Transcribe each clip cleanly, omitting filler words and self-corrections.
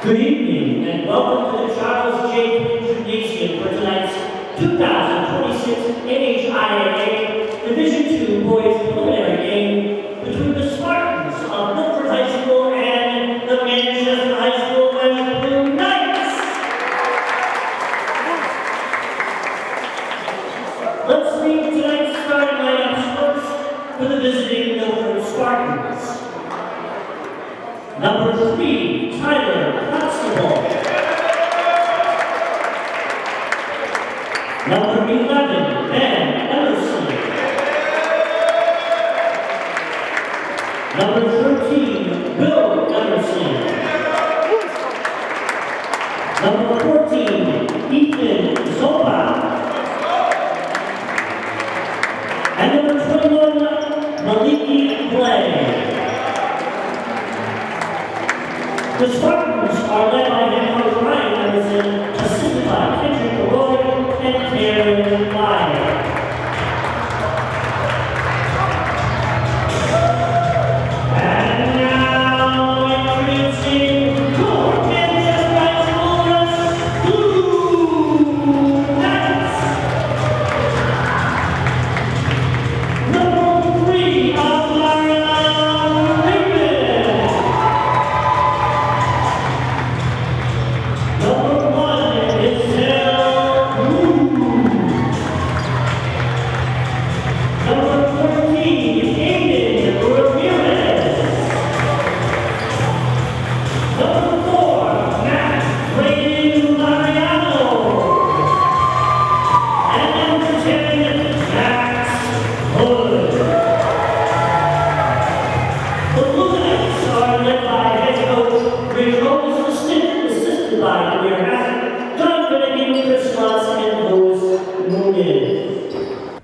Good evening and welcome to the Charles J. Quinn Gymnasium for tonight's 2026 NHIAA Division II Boys Preliminary Game between the Spartans of Milford High School and the Manchester High School Blue Knights. Let's read tonight's starting lineups first for the visiting Milford Spartans. Number 3, Tyler Constable. Number 11, Ben Emerson. Number 13, Bill Emerson. Number 14, Ethan Zopa. And number 21, Maliki Clay. The Spartans are led by head coach Ryan Emerson, assisted by Kendrick Roy and Karen Meyer. And now introducing your Manchester High School Blue Knights. Number 3, Amara.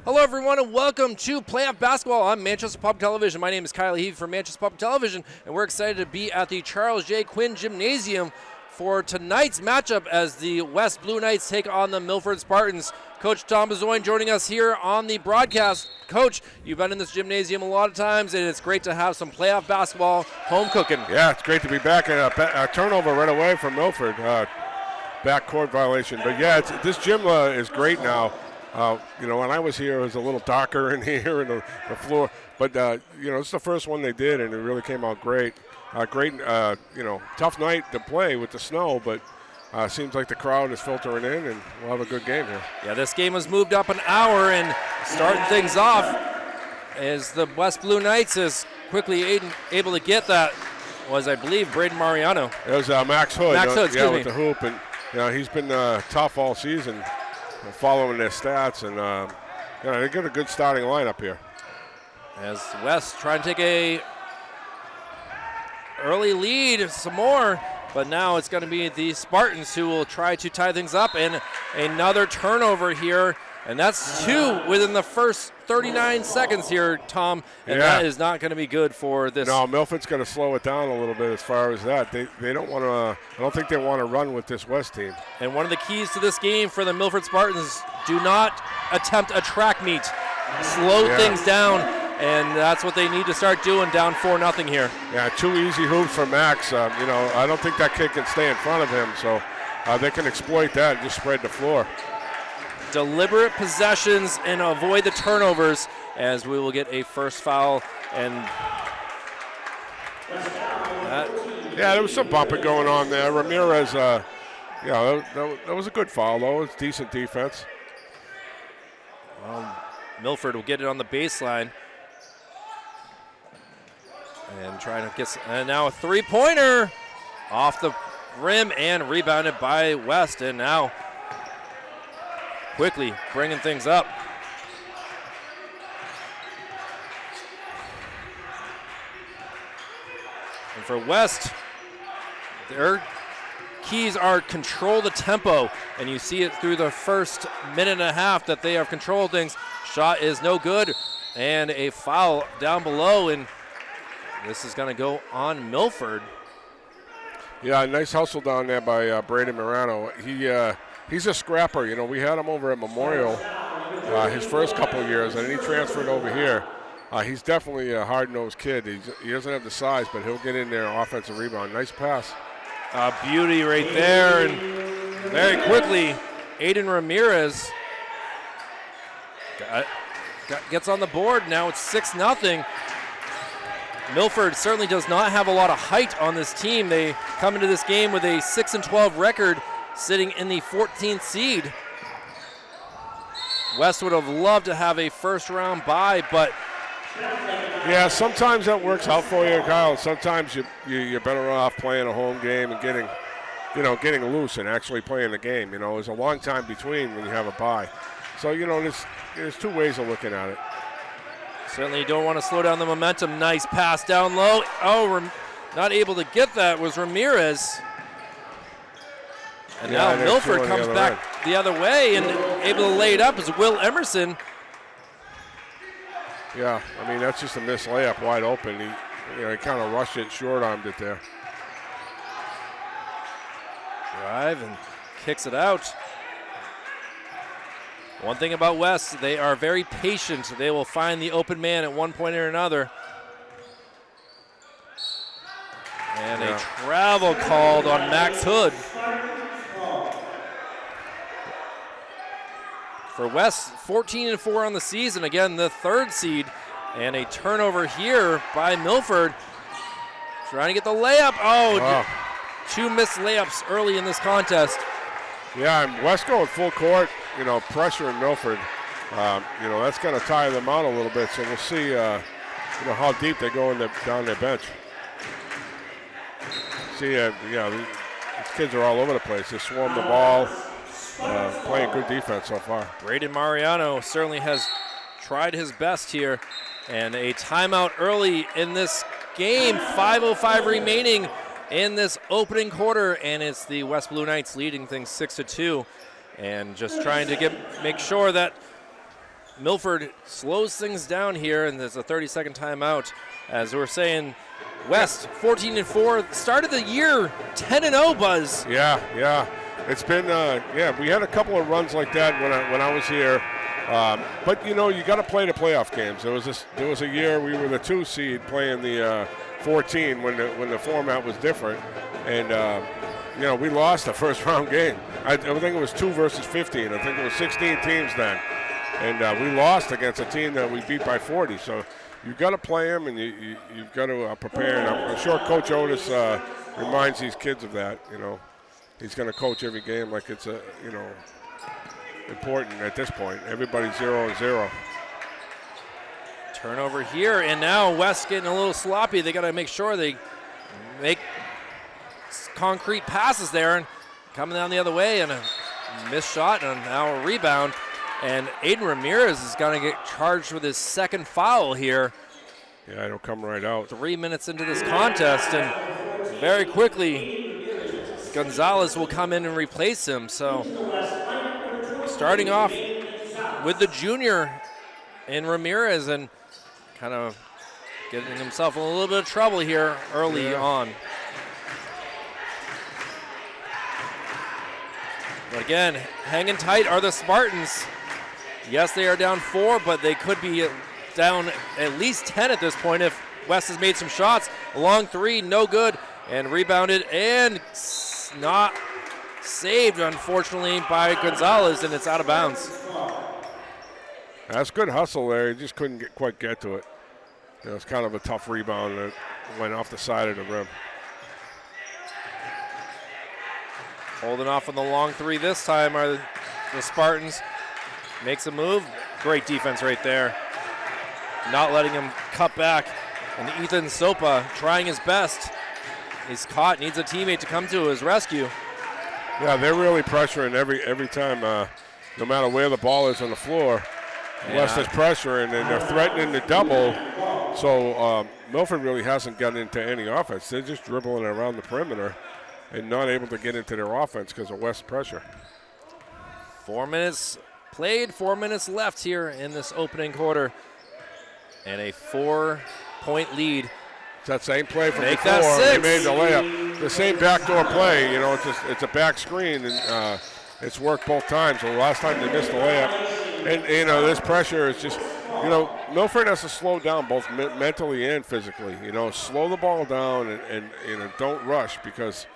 Hello everyone and welcome to Playoff Basketball on Manchester Public Television. My name is Kyle Heavey from Manchester Public Television, and we're excited to be at the Charles J. Quinn Gymnasium for tonight's matchup as the West Blue Knights take on the Milford Spartans. Coach Tom Bezoin joining us here on the broadcast. Coach, you've been in this gymnasium a lot of times, and it's great to have some playoff basketball home cooking. Yeah, it's great to be back. A turnover right away from Milford, backcourt violation. But yeah, this gym is great now. When I was here, it was a little darker in here and the floor. But, it's the first one they did, and it really came out great. Tough night to play with the snow, but seems like the crowd is filtering in, and we'll have a good game here. Yeah, this game was moved up an hour, and starting things off as the West Blue Knights is quickly able to get that was, I believe, Braden Mariano. It was Max Hood. Max Hood, excuse me. With the hoop, and he's been tough all season. Following their stats, and they got a good starting lineup here. As West trying to take a early lead some more, but now it's going to be the Spartans who will try to tie things up, and another turnover here, and that's 2 within the first 39 seconds here, Tom, and that is not going to be good for this. No, Milford's going to slow it down a little bit as far as that. They don't want to. I don't think they want to run with this West team. And one of the keys to this game for the Milford Spartans: do not attempt a track meet. Slow things down, and that's what they need to start doing. Down 4-0 here. Yeah, 2 easy hoops for Max. I don't think that kid can stay in front of him, so they can exploit that and just spread the floor. Deliberate possessions and avoid the turnovers, as we will get a first foul. And there was some bumping going on there. Ramirez, that was a good foul, though. It's decent defense. Milford will get it on the baseline. And trying to get, and now a three-pointer off the rim and rebounded by West. And now quickly bringing things up. And for West, their keys are control the tempo, and you see it through the first minute and a half that they have controlled things. Shot is no good, and a foul down below, and this is going to go on Milford. Yeah, nice hustle down there by Braden Marano. He's a scrapper. We had him over at Memorial his first couple of years, and then he transferred over here. He's definitely a hard-nosed kid. He doesn't have the size, but he'll get in there offensive rebound. Nice pass. A beauty right there, and very quickly, Aiden Ramirez gets on the board. Now it's 6-0. Milford certainly does not have a lot of height on this team. They come into this game with a 6-12 record, sitting in the 14th seed. West would have loved to have a first-round bye, but yeah, sometimes that works out for you, Kyle. Sometimes you're better off playing a home game and getting loose and actually playing the game. There's a long time between when you have a bye. So, there's two ways of looking at it. Certainly don't want to slow down the momentum. Nice pass down low. Oh, not able to get that was Ramirez. And now Milford comes back the other way and able to lay it up is Will Emerson. Yeah, that's just a missed layup wide open. He kind of rushed it, short-armed it there. Drive and kicks it out. One thing about West, they are very patient. They will find the open man at one point or another. And a travel called on Max Hood. For West, 14-4 on the season. Again, the 3rd seed. And a turnover here by Milford. Trying to get the layup. Oh, wow. 2 missed layups early in this contest. Yeah, and West going full court, pressure in Milford. That's going to tire them out a little bit. So we'll see, how deep they go down their bench. See, these kids are all over the place. They swarm the ball. Playing good defense so far. Braden Mariano certainly has tried his best here. And a timeout early in this game. 5:05 remaining in this opening quarter. And it's the West Blue Knights leading things 6-2. And just trying to make sure that Milford slows things down here. And there's a 30-second timeout. As we're saying, West 14-4. Started the year 10-0, Buzz. Yeah. It's been, we had a couple of runs like that when I was here. But, you got to play the playoff games. There was a year we were the 2 seed playing the 14 when the format was different. And, we lost the first round game. I think it was 2 versus 15. I think it was 16 teams then. And we lost against a team that we beat by 40. So you've got to play them and you've got to prepare. And I'm sure Coach Otis reminds these kids of that, He's going to coach every game like it's important at this point. Everybody's 0-0. Turnover here, and now West getting a little sloppy. They got to make sure they make concrete passes there, and coming down the other way, and a missed shot, and now a rebound. And Aiden Ramirez is going to get charged with his 2nd foul here. Yeah, it'll come right out. 3 minutes into this contest, and very quickly, Gonzalez will come in and replace him. So starting off with the junior in Ramirez and kind of getting himself in a little bit of trouble here early on. But again, hanging tight are the Spartans. Yes, they are down 4, but they could be down at least 10 at this point if West has made some shots. A long 3, no good, and rebounded and not saved, unfortunately, by Gonzalez, and it's out of bounds. That's good hustle there. He just couldn't quite get to it. It's kind of a tough rebound that went off the side of the rim. Holding off on the long 3 this time are the Spartans. Makes a move. Great defense right there. Not letting him cut back. And Ethan Sopa trying his best. He's caught, needs a teammate to come to his rescue. Yeah, they're really pressuring every time, no matter where the ball is on the floor. West is pressuring, and they're threatening to double. So Milford really hasn't gotten into any offense. They're just dribbling around the perimeter and not able to get into their offense because of West pressure. 4 minutes played, 4 minutes left here in this opening quarter. And a 4-point lead. It's that same play from Make before. That 6. They made the layup. The same backdoor play, it's a back screen, and it's worked both times. So the last time they missed the layup. And, this pressure is just, Milford has to slow down both mentally and physically. Slow the ball down and don't rush because,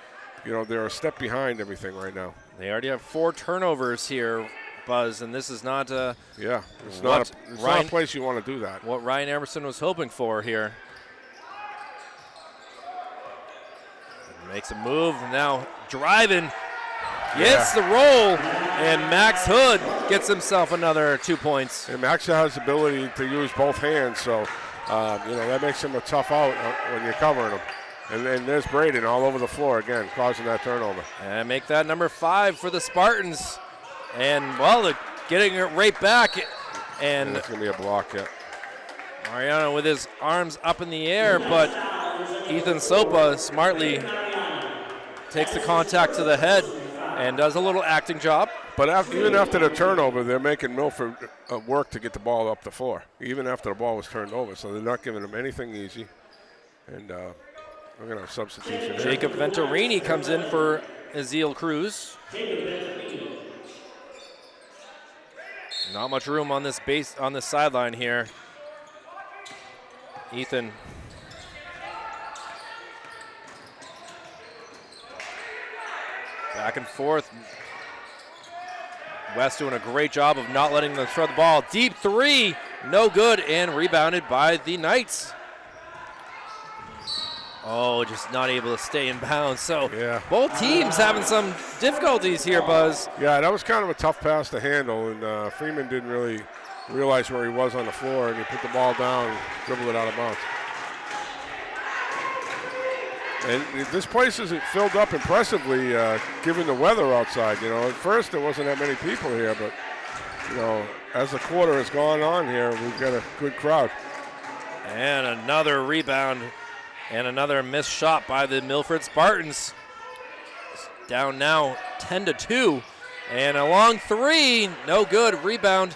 they're a step behind everything right now. They already have 4 turnovers here, Buzz, and this is not it's not a place you want to do that. What Ryan Emerson was hoping for here. Makes a move, now driving, gets the roll, and Max Hood gets himself another 2 points. And Max has the ability to use both hands, so that makes him a tough out when you're covering him. And then there's Braden all over the floor again, causing that turnover. And make that number 5 for the Spartans. And, well, they're getting it right back. And it's going to be a block, yeah. Mariano with his arms up in the air, but Ethan Sopa smartly takes the contact to the head and does a little acting job. But even after the turnover, they're making Milford work to get the ball up the floor, even after the ball was turned over. So they're not giving him anything easy. And we're going to have substitution. Jacob Venturini comes in for Aziel Cruz. Not much room on this sideline here. Ethan. Back and forth. West doing a great job of not letting them throw the ball. Deep 3, no good, and rebounded by the Knights. Oh, just not able to stay in bounds. So both teams having some difficulties here, Buzz. Yeah, that was kind of a tough pass to handle, and Freeman didn't really realize where he was on the floor, and he put the ball down and dribbled it out of bounds. And this place isn't filled up impressively given the weather outside. At first there wasn't that many people here, but, as the quarter has gone on here, we've got a good crowd. And another rebound and another missed shot by the Milford Spartans. Down now 10-2. And a long 3, no good. Rebound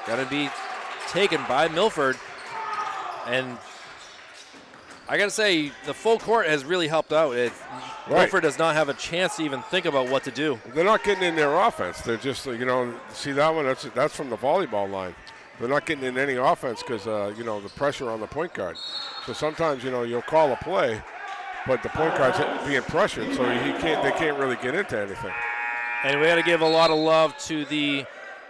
going to be taken by Milford. And I got to say, the full court has really helped out. Milford does not have a chance to even think about what to do. They're not getting in their offense. They're just, see that one? That's from the volleyball line. They're not getting in any offense because, the pressure on the point guard. So sometimes, you'll call a play, but the point guard's being pressured, so they can't really get into anything. And we got to give a lot of love to the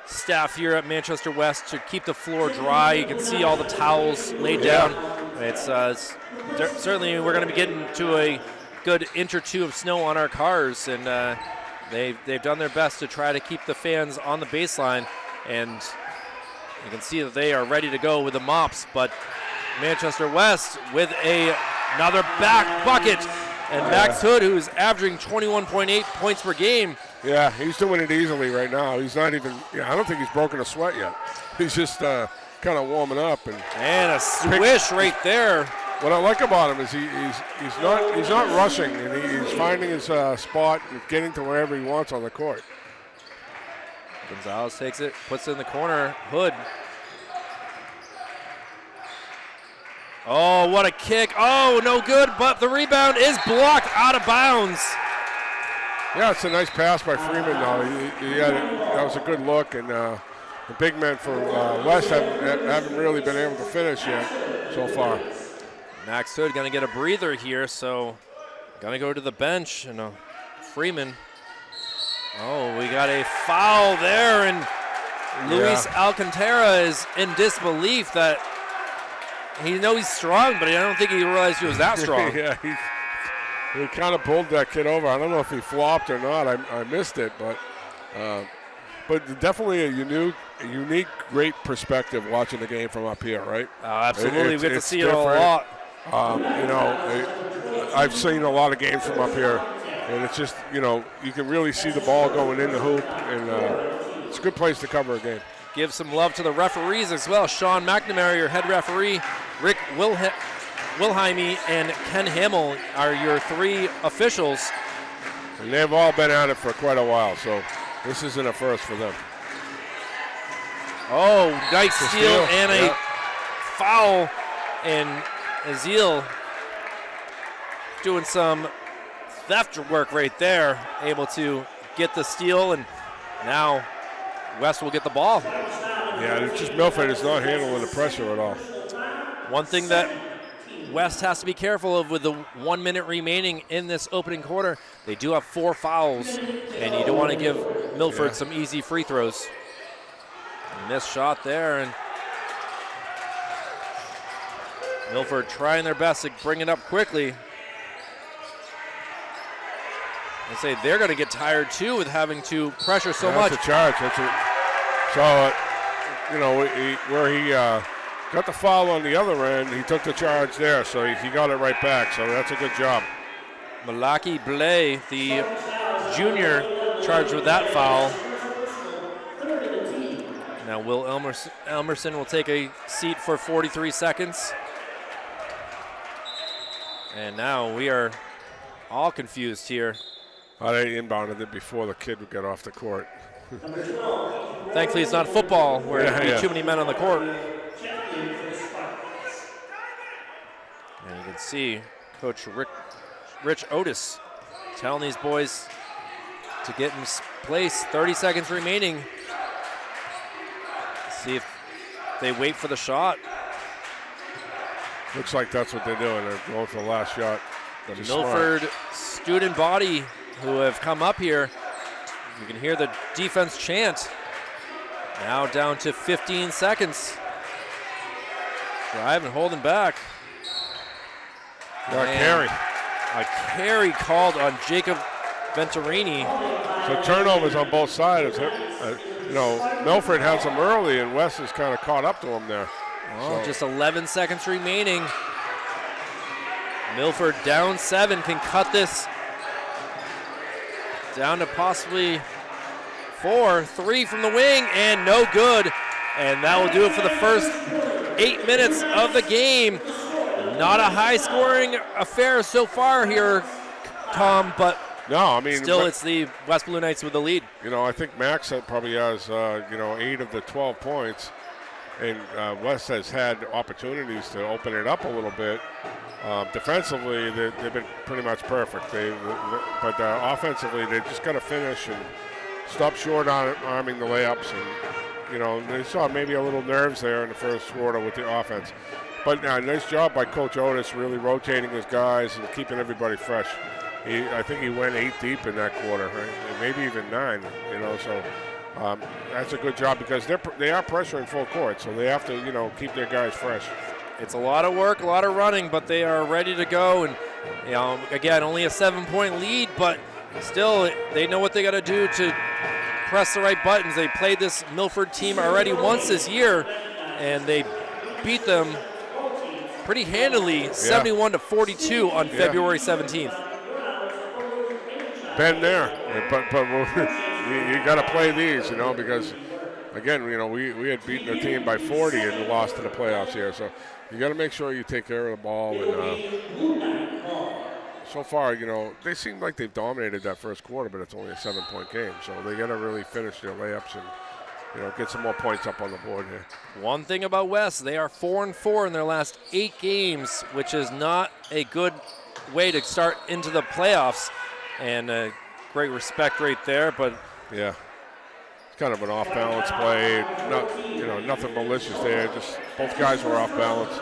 staff here at Manchester West to keep the floor dry. You can see all the towels laid down. It's certainly we're going to be getting to a good inch or two of snow on our cars, and they've done their best to try to keep the fans on the baseline, and you can see that they are ready to go with the mops. But Manchester West with another back bucket, and Max Hood, who's averaging 21.8 points per game. Yeah, he's doing it easily right now. He's not even. I don't think he's broken a sweat yet. He's just kind of warming up and a swish right there. What I like about him is he's not rushing, and he's finding his spot and getting to wherever he wants on the court. Gonzalez takes it, puts it in the corner. Hood. Oh, what a kick. Oh, no good, but the rebound is blocked out of bounds. Yeah, it's a nice pass by Freeman, though. That was a good look, and the big men for West haven't really been able to finish yet so far. Max Hood going to get a breather here, so going to go to the bench, and Freeman. Oh, we got a foul there, and Luis Alcantara is in disbelief that he knows he's strong, but I don't think he realized he was that strong. Yeah, he kind of pulled that kid over. I don't know if he flopped or not. I missed it, but definitely a unique, great perspective watching the game from up here, right? Oh, absolutely. We get to see it a different. lot. I've seen a lot of games from up here, and it's just, you can really see the ball going in the hoop, and it's a good place to cover a game. Give some love to the referees as well. Sean McNamara, your head referee. Rick Wilhelmy and Ken Hamill are your 3 officials. And they've all been at it for quite a while, so this isn't a first for them. Oh, nice steal and a foul, and Aziel doing some theft work right there, able to get the steal, and now West will get the ball. Yeah, it's just Milford is not handling the pressure at all. One thing that West has to be careful of with the 1 minute remaining in this opening quarter. They do have 4 fouls, and you don't want to give Milford some easy free throws. Missed shot there, and Milford trying their best to bring it up quickly. I say they're going to get tired too with having to pressure so much. That's a charge. Where he got the foul on the other end, he took the charge there, so he got it right back. So that's a good job. Malaki Blay, the junior, charged with that foul. Now Will Elmerson will take a seat for 43 seconds. And now we are all confused here. They inbounded it before the kid would get off the court. Thankfully, it's not football where there'd be too many men on the court. And you can see Coach Rich Otis telling these boys to get in place. 30 seconds remaining. See if they wait for the shot. Looks like that's what they're doing. They're going for the last shot. The Milford student body who have come up here. You can hear the defense chant. Now down to 15 seconds. Driving, holding back. Carry. A carry called on Jacob Venturini. So turnovers on both sides. Milford has them early, and West is kind of caught up to him there. Well, just 11 seconds remaining. Milford down 7, can cut this down to possibly 4. 3 from the wing, and no good. And that will do it for the first 8 minutes of the game. Not a high-scoring affair so far here, Tom, but still it's the West Blue Knights with the lead. I think Max probably has, 8 of the 12 points. And West has had opportunities to open it up a little bit. Defensively, they've been pretty much perfect. But offensively, they just got to finish and stop short on arming the layups. And, they saw maybe a little nerves there in the first quarter with the offense. But nice job by Coach Otis, really rotating his guys and keeping everybody fresh. I think he went 8 deep in that quarter, right? Maybe even 9, so. That's a good job because they are pressuring full court, so they have to, keep their guys fresh. It's a lot of work, a lot of running, but they are ready to go. And, again, only a 7-point lead, but still they know what they got to do to press the right buttons. They played this Milford team already once this year, and they beat them pretty handily, 71-42 on February 17th. Been there, but you got to play these, because, again, we had beaten a team by 40 and lost to the playoffs here. So you got to make sure you take care of the ball. And so far, they seem like they've dominated that first quarter, but it's only a 7-point game. So they got to really finish their layups and, get some more points up on the board here. One thing about West, they are 4-4 in their last 8 games, which is not a good way to start into the playoffs. And great respect right there, but yeah, it's kind of an off-balance play. Nothing malicious there. Just both guys were off balance.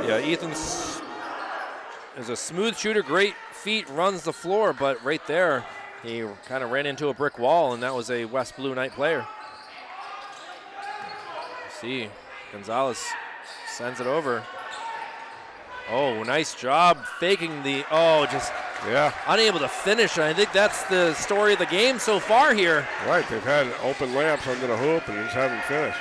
Yeah, Ethan is a smooth shooter, great feet, runs the floor, but right there, he kind of ran into a brick wall, and that was a West Blue Knight player. See, Gonzalez sends it over. Oh, nice job faking unable to finish. I think that's the story of the game so far here. Right, they've had open layups under the hoop and just haven't finished.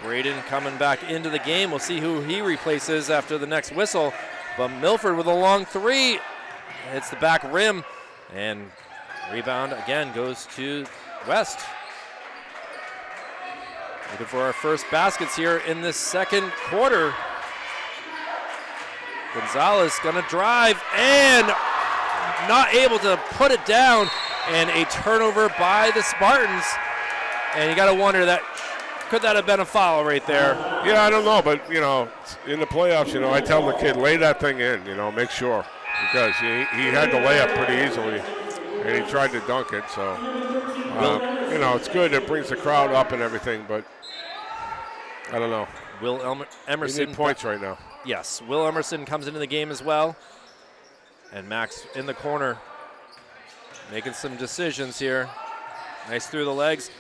Braden coming back into the game. We'll see who he replaces after the next whistle. But Milford with a long 3. Hits the back rim. And rebound again goes to West. Looking for our first baskets here in this second quarter. Gonzalez gonna drive and not able to put it down, and a turnover by the Spartans. And you gotta wonder, could that have been a foul right there? Yeah, I don't know, but in the playoffs, I tell the kid, lay that thing in, make sure, because he had the layup pretty easily, and he tried to dunk it. So it's good. It brings the crowd up and everything, but I don't know. Will He Emerson. need points right now. Yes, Will Emerson comes into the game as well. And Max in the corner, making some decisions here. Nice through the legs,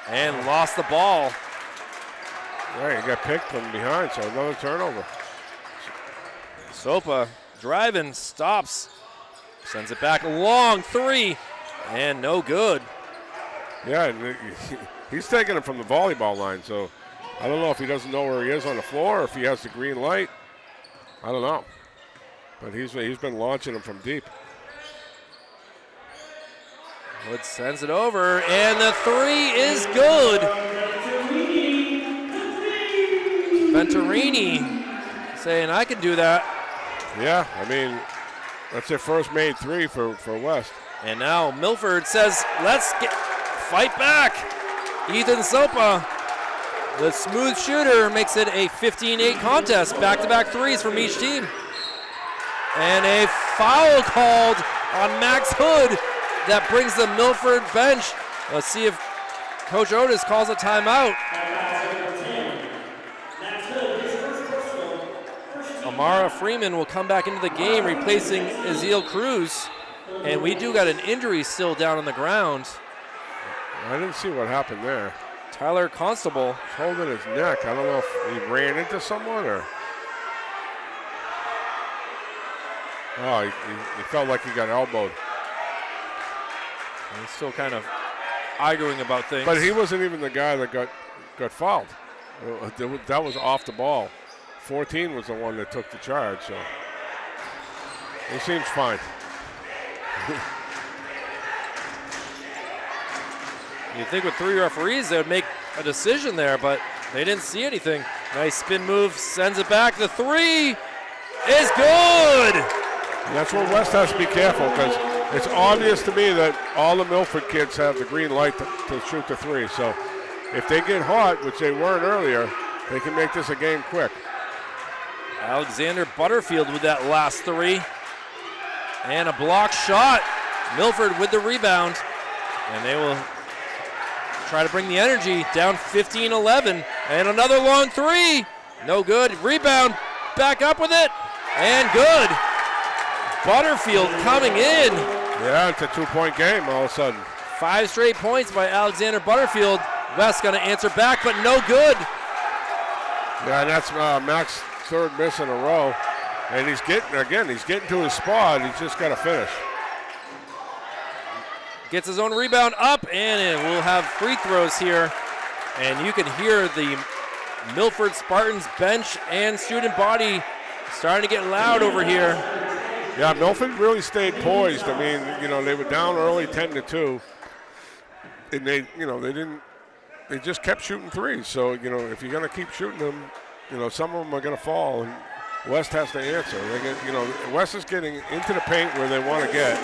and lost the ball. Yeah, he got picked from behind, so another turnover. Sopa driving, stops, sends it back, long three, and no good. Yeah, and he's taking it from the volleyball line, so I don't know if he doesn't know where he is on the floor or if he has the green light. I don't know. But he's been launching them from deep. Wood sends it over, and the three is good. Venturini saying, I can do that. Yeah, I mean, that's their first made three for West. And now Milford says, let's fight back. Ethan Sopa, the smooth shooter, makes it a 15-8 contest. Back-to-back threes from each team. And a foul called on Max Hood that brings the Milford bench. Let's see if Coach Otis calls a timeout. Amara Freeman will come back into the game, replacing Ezeal Cruz. And we do got an injury still down on the ground. I didn't see what happened there. Tyler Constable. Holding his neck. I don't know if he ran into someone or... Oh, he felt like he got elbowed. He's still kind of arguing about things. But he wasn't even the guy that got fouled. That was off the ball. 14 was the one that took the charge, so he seems fine. You'd think with three referees they would make a decision there, but they didn't see anything. Nice spin move, sends it back. The three is good! And that's where West has to be careful, because it's obvious to me that all the Milford kids have the green light to shoot the three. So if they get hot, which they weren't earlier, they can make this a game quick. Alexander Butterfield with that last three. And a block shot. Milford with the rebound. And they will try to bring the energy down 15-11. And another long three. No good. Rebound. Back up with it. And good. Butterfield coming in. Yeah, it's a two-point game all of a sudden. 5 straight points by Alexander Butterfield. West going to answer back, but no good. Yeah, and that's Mac's third miss in a row. And he's getting to his spot. He's just got to finish. Gets his own rebound up, and we'll have free throws here. And you can hear the Milford Spartans bench and student body starting to get loud over here. Yeah, Milford really stayed poised. I mean, they were down early 10-2. And they just kept shooting threes. So, if you're going to keep shooting them, some of them are going to fall. And West has to answer. West is getting into the paint where they want to get,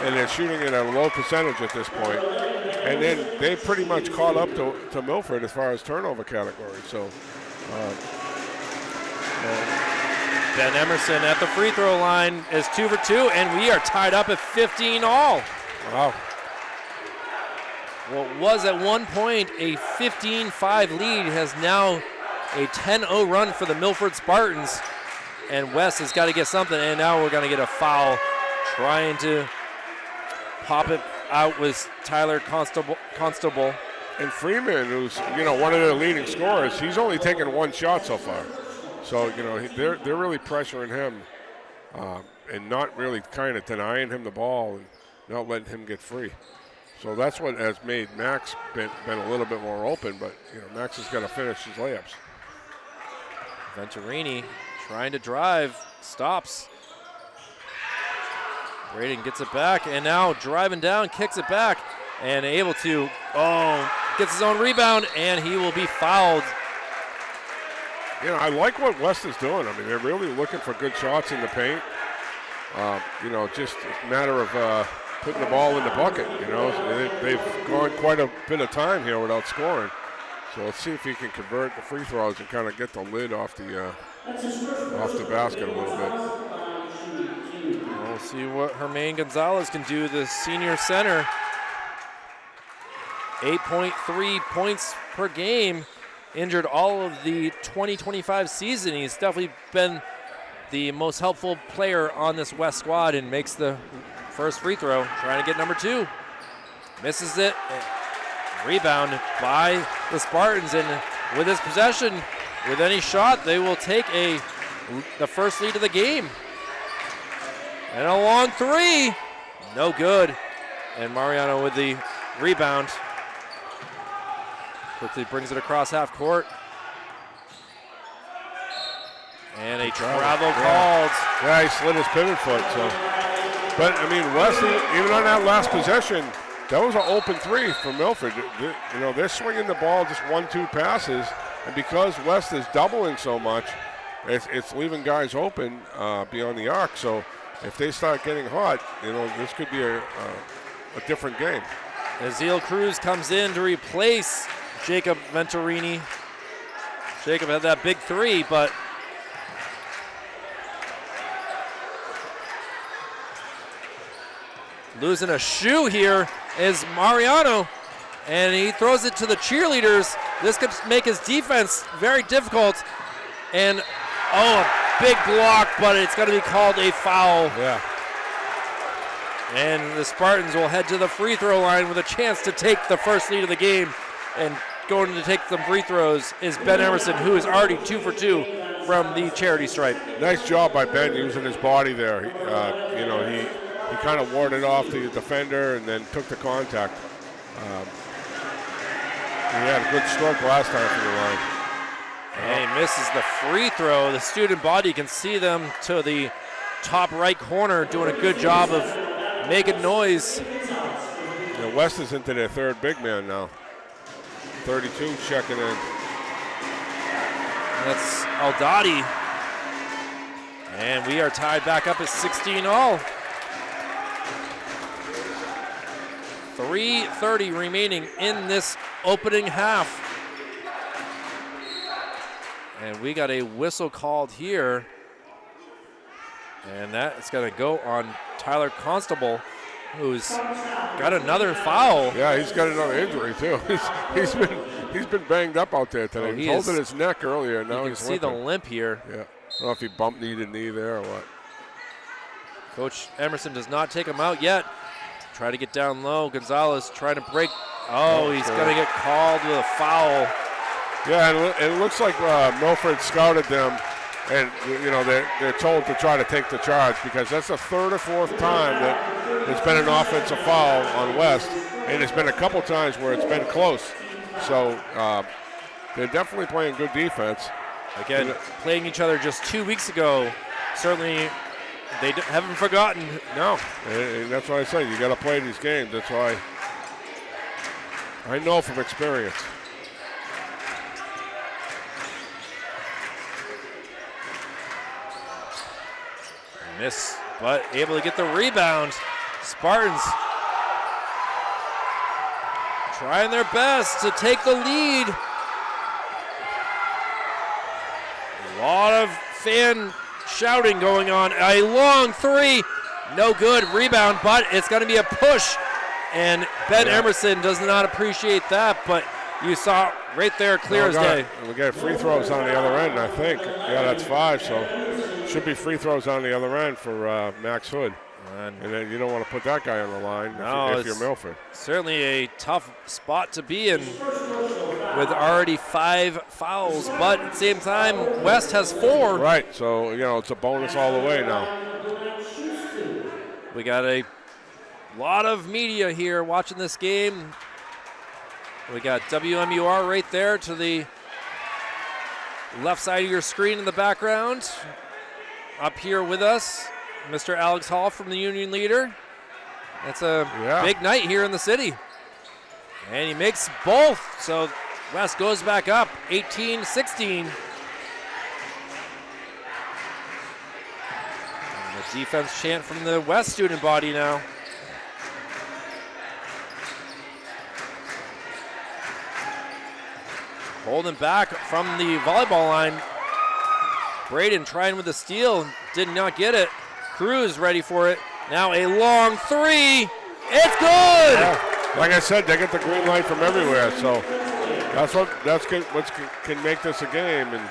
and they're shooting it at a low percentage at this point. And then they pretty much caught up to Milford as far as turnover category. So, Ben Emerson at the free throw line is 2 for 2, and we are tied up at 15 all. Wow. What was at one point a 15-5 lead has now a 10-0 run for the Milford Spartans. And West has got to get something, and now we're going to get a foul trying to pop it out with Tyler Constable. And Freeman, who's one of their leading scorers, he's only taken one shot so far. So they're really pressuring him and not really kind of denying him the ball and not letting him get free. So that's what has made Max been a little bit more open. But Max has got to finish his layups. Venturini trying to drive, stops. Braden gets it back, and now driving down, kicks it back, and able to, gets his own rebound, and he will be fouled. I like what West is doing. I mean, they're really looking for good shots in the paint. Just a matter of putting the ball in the bucket. They've gone quite a bit of time here without scoring. So let's see if he can convert the free throws and kind of get the lid off the basket a little bit. We'll see what Hermaine Gonzalez can do, the senior center. 8.3 points per game injured all of the 2025 season. He's definitely been the most helpful player on this West squad and makes the first free throw, trying to get number 2. Misses it. Rebound by the Spartans, and with this possession, with any shot, they will take the first lead of the game. And a long 3, no good. And Mariano with the rebound. Quickly brings it across half court. And a travel called. Yeah, he slid his pivot foot. So, but I mean, Wesley, even on that last possession, that was an open 3 for Milford. You know, they're swinging the ball just 1-2 passes, and because West is doubling so much, it's leaving guys open beyond the arc. So if they start getting hot, you know, this could be a different game. Azil Cruz comes in to replace Jacob Venturini. Jacob had that big 3, but losing a shoe here is Mariano, and he throws it to the cheerleaders. This could make his defense very difficult. And, a big block, but it's going to be called a foul. Yeah. And the Spartans will head to the free throw line with a chance to take the first lead of the game. And going to take some free throws is Ben Emerson, who is already 2 for 2 from the charity stripe. Nice job by Ben using his body there. You know, he kind of warded off the defender and then took the contact. He had a good stroke last time from the line. And he misses the free throw. The student body can see them to the top right corner, doing a good job of making noise. You know, West is into their 3rd big man now. 32 checking in. That's Aldati. And we are tied back up at 16-all. 3:30 remaining in this opening half. And we got a whistle called here. And that is going to go on Tyler Constable, who's got another foul. Yeah, he's got another injury too. He's been banged up out there today. He was holding his neck earlier. Now you can see the limp here. Yeah, I don't know if he bumped knee to knee there or what. Coach Emerson does not take him out yet. Try to get down low. Gonzalez trying to break. Oh, he's going to get called with a foul. Yeah, and it looks like Milford scouted them, and you know they're told to try to take the charge because that's the 3rd or 4th time that there's been an offensive foul on West, and it's been a couple times where it's been close. So they're definitely playing good defense. Again, playing each other just 2 weeks ago. Certainly, they haven't forgotten. No, and that's why I say you got to play these games. That's why I know from experience. Miss, but able to get the rebound. Spartans trying their best to take the lead. A lot of fan shouting going on. A long 3, no good. Rebound, but it's going to be a push. And Ben Emerson does not appreciate that, but you saw right there, clear as day. We got free throws on the other end, I think. Yeah, that's 5, so should be free throws on the other end for Max Hood. And then you don't want to put that guy on the line if you're Milford. Certainly a tough spot to be in with already 5 fouls, but at the same time, West has 4. Right, so, you know, it's a bonus all the way now. We got a lot of media here watching this game. We got WMUR right there to the left side of your screen in the background. Up here with us, Mr. Alex Hall from the Union Leader. It's a big night here in the city. And he makes both, so West goes back up, 18-16. The defense chant from the West student body now. Holding back from the volleyball line. Braden trying with the steal, did not get it. Cruz ready for it. Now a long 3. It's good! Yeah. Like I said, they get the green light from everywhere, so That's what can make this a game, and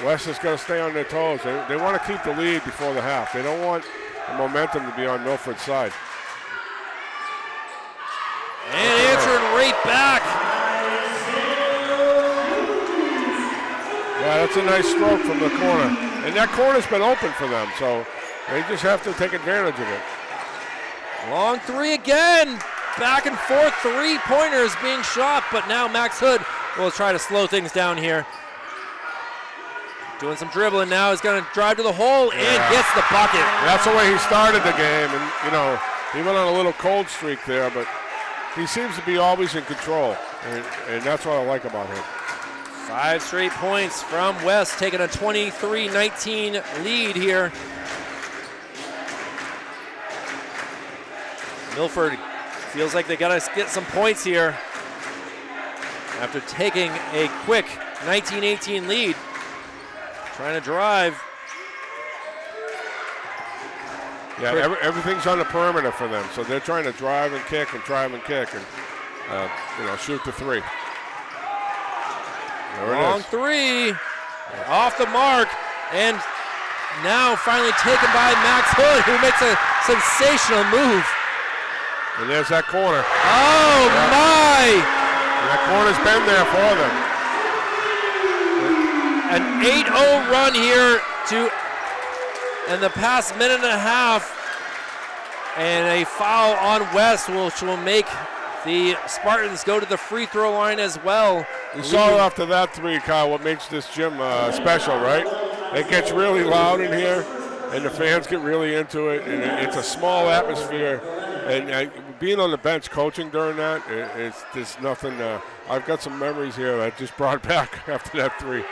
West is going to stay on their toes. They want to keep the lead before the half. They don't want the momentum to be on Milford's side. And answering right back. Yeah, that's a nice stroke from the corner. And that corner's been open for them, so they just have to take advantage of it. Long three again. Back and forth, 3-pointers being shot, but now Max Hood will try to slow things down here. Doing some dribbling now. He's going to drive to the hole and gets the bucket. That's the way he started the game, and he went on a little cold streak there, but he seems to be always in control, and that's what I like about him. 5 straight points from West, taking a 23-19 lead here. Milford feels like they got to get some points here after taking a quick 19-18 lead. Trying to drive. Yeah, everything's on the perimeter for them, so they're trying to drive and kick and shoot the three. There it Long is. three, off the mark, and now finally taken by Max Hood, who makes a sensational move. And there's that corner. Oh my! And that corner's been there for them. An 8-0 run here in the past minute and a half, and a foul on West, which will make the Spartans go to the free throw line as well. You saw after that three, Kyle, what makes this gym special, right? It gets really loud in here, and the fans get really into it, and it's a small atmosphere. And being on the bench coaching during that, there's nothing. I've got some memories here that I just brought back after that three.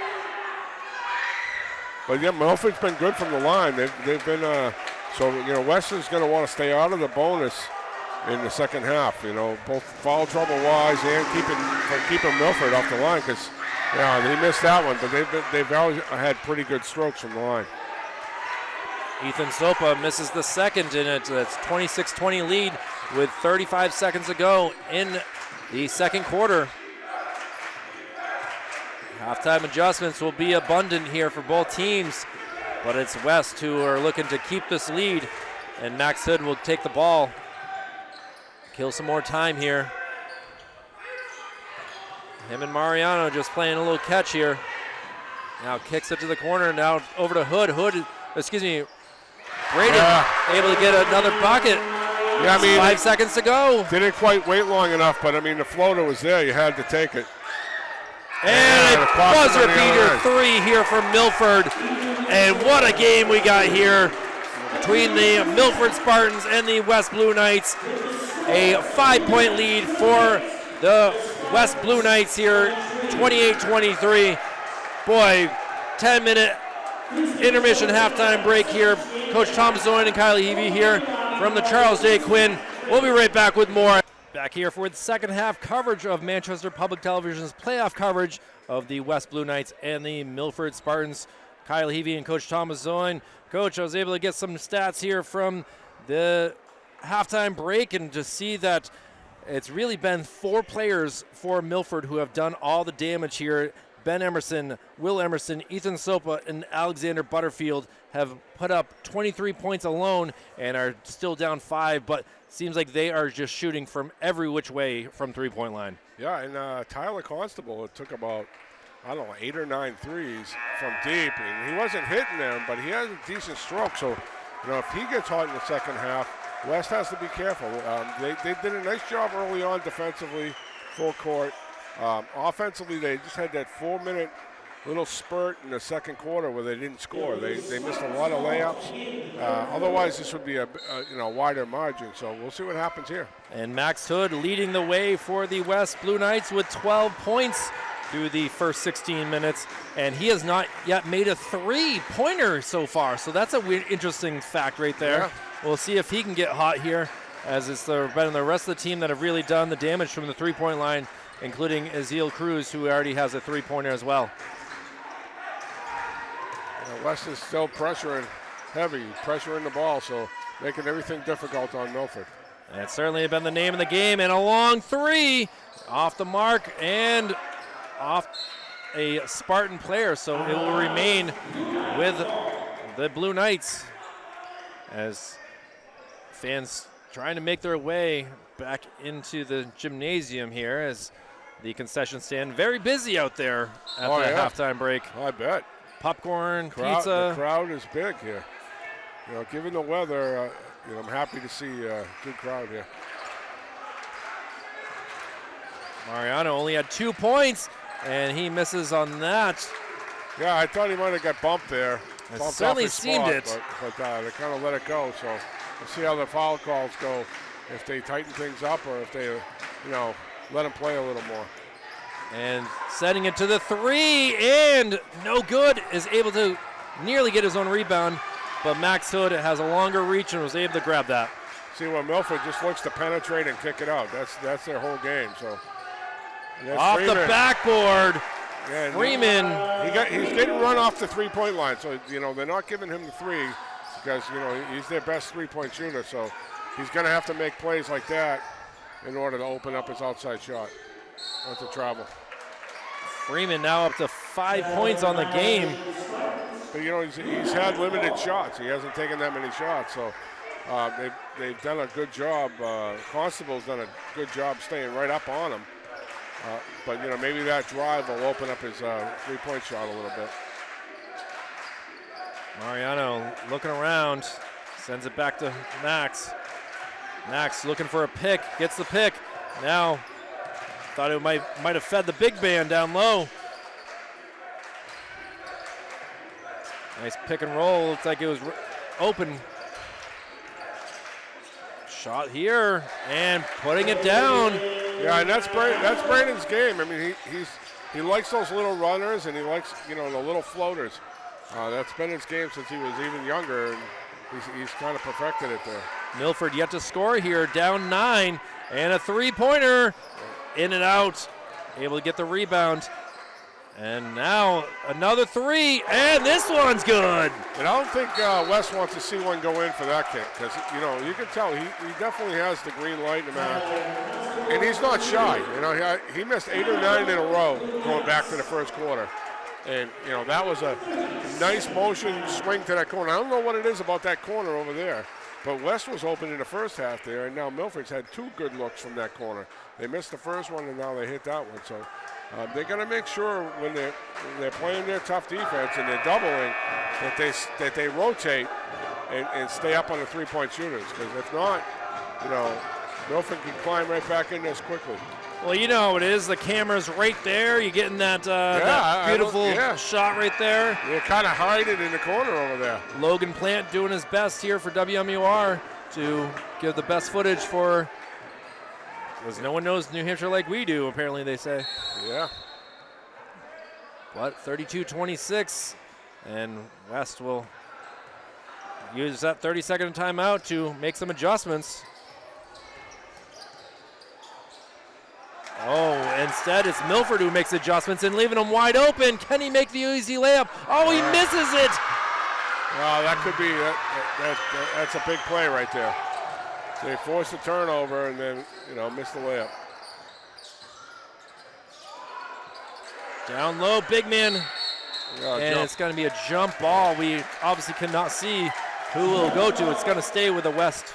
But yeah, Milford's been good from the line. They've been West is going to want to stay out of the bonus in the second half. Both foul trouble wise and keeping Milford off the line, because they missed that one, but they've always had pretty good strokes from the line. Ethan Sopa misses the second, and it's a 26-20 lead with 35 seconds to go in the second quarter. Halftime adjustments will be abundant here for both teams, but it's West who are looking to keep this lead, and Max Hood will take the ball. Kill some more time here. Him and Mariano just playing a little catch here. Now kicks it to the corner, now over to Hood. Braden able to get another bucket. Yeah, 5 seconds to go. Didn't quite wait long enough, but the floater was there. You had to take it. And a buzzer beater three here from Milford. And what a game we got here between the Milford Spartans and the West Blue Knights. A 5-point lead for the West Blue Knights here, 28-23. Boy, 10-minute intermission halftime break here. Coach Thomas Zoyne and Kylie Heavey here from the Charles J. Quinn. We'll be right back with more. Back here for the second half coverage of Manchester Public Television's playoff coverage of the West Blue Knights and the Milford Spartans. Kyle Heavey and Coach Thomas Zoyne. Coach, I was able to get some stats here from the halftime break, and to see that it's really been 4 players for Milford who have done all the damage here. Ben Emerson, Will Emerson, Ethan Sopa, and Alexander Butterfield have put up 23 points alone and are still down 5, but seems like they are just shooting from every which way from three-point line. Yeah, and Tyler Constable, it took about, 8 or 9 threes from deep, and he wasn't hitting them, but he has a decent stroke. So, if he gets hot in the second half, West has to be careful. They did a nice job early on defensively, full court. Offensively, they just had that 4-minute little spurt in the second quarter where they didn't score. They missed a lot of layups. Otherwise, this would be a wider margin. So we'll see what happens here. And Max Hood leading the way for the West Blue Knights with 12 points through the first 16 minutes, and he has not yet made a three-pointer so far. So that's a weird, interesting fact right there. Yeah. We'll see if he can get hot here, as it's been the rest of the team that have really done the damage from the three-point line, including Ezeal Cruz, who already has a three-pointer as well. West is still pressuring heavy, pressuring the ball, so making everything difficult on Milford. And it's certainly been the name of the game, and a long three off the mark, and off a Spartan player, so it will remain with the Blue Knights as fans trying to make their way back into the gymnasium here as the concession stand very busy out there at the halftime break. I bet. Popcorn, The pizza. crowd is big here. You know, given the weather, you know, I'm happy to see a good crowd here. Mariano only had 2 points, and he misses on that. Yeah, I thought he might have got bumped there. It Bumped certainly off his seemed spot, it. But they kind of let it go. So we'll see how the foul calls go. If they tighten things up or if they, you know, let him play a little more. And setting it to the 3, and no good, is able to nearly get his own rebound, but Max Hood has a longer reach and was able to grab that. See, when Milford just looks to penetrate and kick it out, that's their whole game. So off Freeman. the backboard, Yeah, Freeman. He's getting run off the three-point line, so you know they're not giving him the three because you know he's their best three-point shooter. So he's going to have to make plays like that in order to open up his outside shot. That's a travel. Freeman now up to 5 points on the game. But you know he's had limited shots. He hasn't taken that many shots, so they've done a good job. Constable's done a good job staying right up on him. But you know maybe that drive will open up his three-point shot a little bit. Mariano looking around, sends it back to Max. Max looking for a pick, gets the pick. Now thought it might have fed the big man down low. Nice pick and roll. Looks like it was open. Shot here and putting it down. Yeah, and that's Brandon's game. I mean, he likes those little runners and he likes the little floaters. That's been his game since he was even younger, and he's kind of perfected it there. Milford yet to score here, down 9, and a three-pointer, in and out, able to get the rebound. And now another 3, and this one's good. And I don't think Wes wants to see one go in for that kick because, you know, you can tell he definitely has the green light in the match. And he's not shy. You know, he missed 8 or 9 in a row going back to the first quarter. And, you know, that was a nice motion swing to that corner. I don't know what it is about that corner over there. But West was open in the first half there, and now Milford's had 2 good looks from that corner. They missed the first one, and now they hit that one. So they're going to make sure when they're playing their tough defense and they're doubling that they rotate and stay up on the three-point shooters. Because if not, you know, Milford can climb right back in this quickly. Well, you know how it is. The camera's right there. You're getting that beautiful shot right there. You're kind of hiding in the corner over there. Logan Plant doing his best here for WMUR to give the best footage for, because no one knows New Hampshire like we do, apparently they say. Yeah. But 32-26, and West will use that 30-second timeout to make some adjustments. Oh, instead it's Milford who makes adjustments and leaving him wide open. Can he make the easy layup? Oh, he misses it. Well, that could be, that's a big play right there. So they forced the turnover and then, you know, missed the layup. Down low, big man. And it's going to be a jump ball. We obviously cannot see who it will go to. It's going to stay with the West.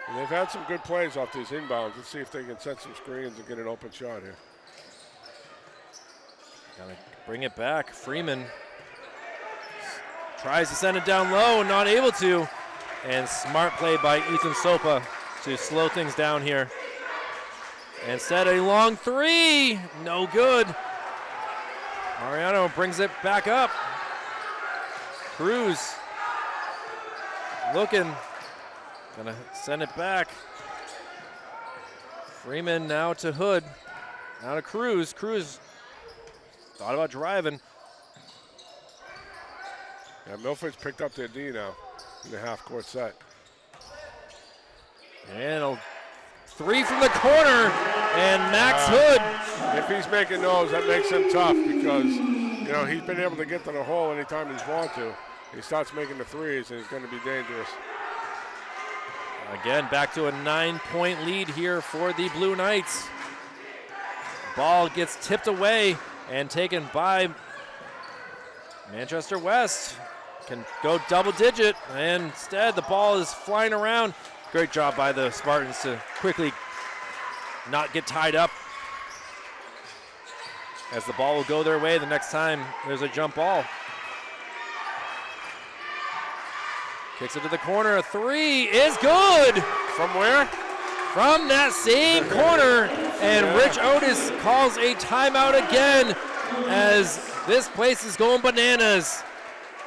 And they've had some good plays off these inbounds. Let's see if they can set some screens and get an open shot here. Gotta bring it back. Freeman tries to send it down low, not able to. And smart play by Ethan Sopa to slow things down here. Instead, a long 3, no good. Mariano brings it back up. Cruz looking, gonna send it back. Freeman now to Hood, now to Cruz. Cruz thought about driving. Yeah, Milford's picked up their D now in the half-court set. And a 3 from the corner, and Max Hood. If he's making those, that makes him tough because, you know, he's been able to get to the hole anytime he's wanted to. He starts making the threes, and he's going to be dangerous. Again, back to a 9-point lead here for the Blue Knights. Ball gets tipped away and taken by Manchester West. Can go double digit, and instead the ball is flying around. Great job by the Spartans to quickly not get tied up, as the ball will go their way the next time there's a jump ball. Kicks it to the corner. A three is good. From where? From that same corner. And Rich Otis calls a timeout again, as this place is going bananas.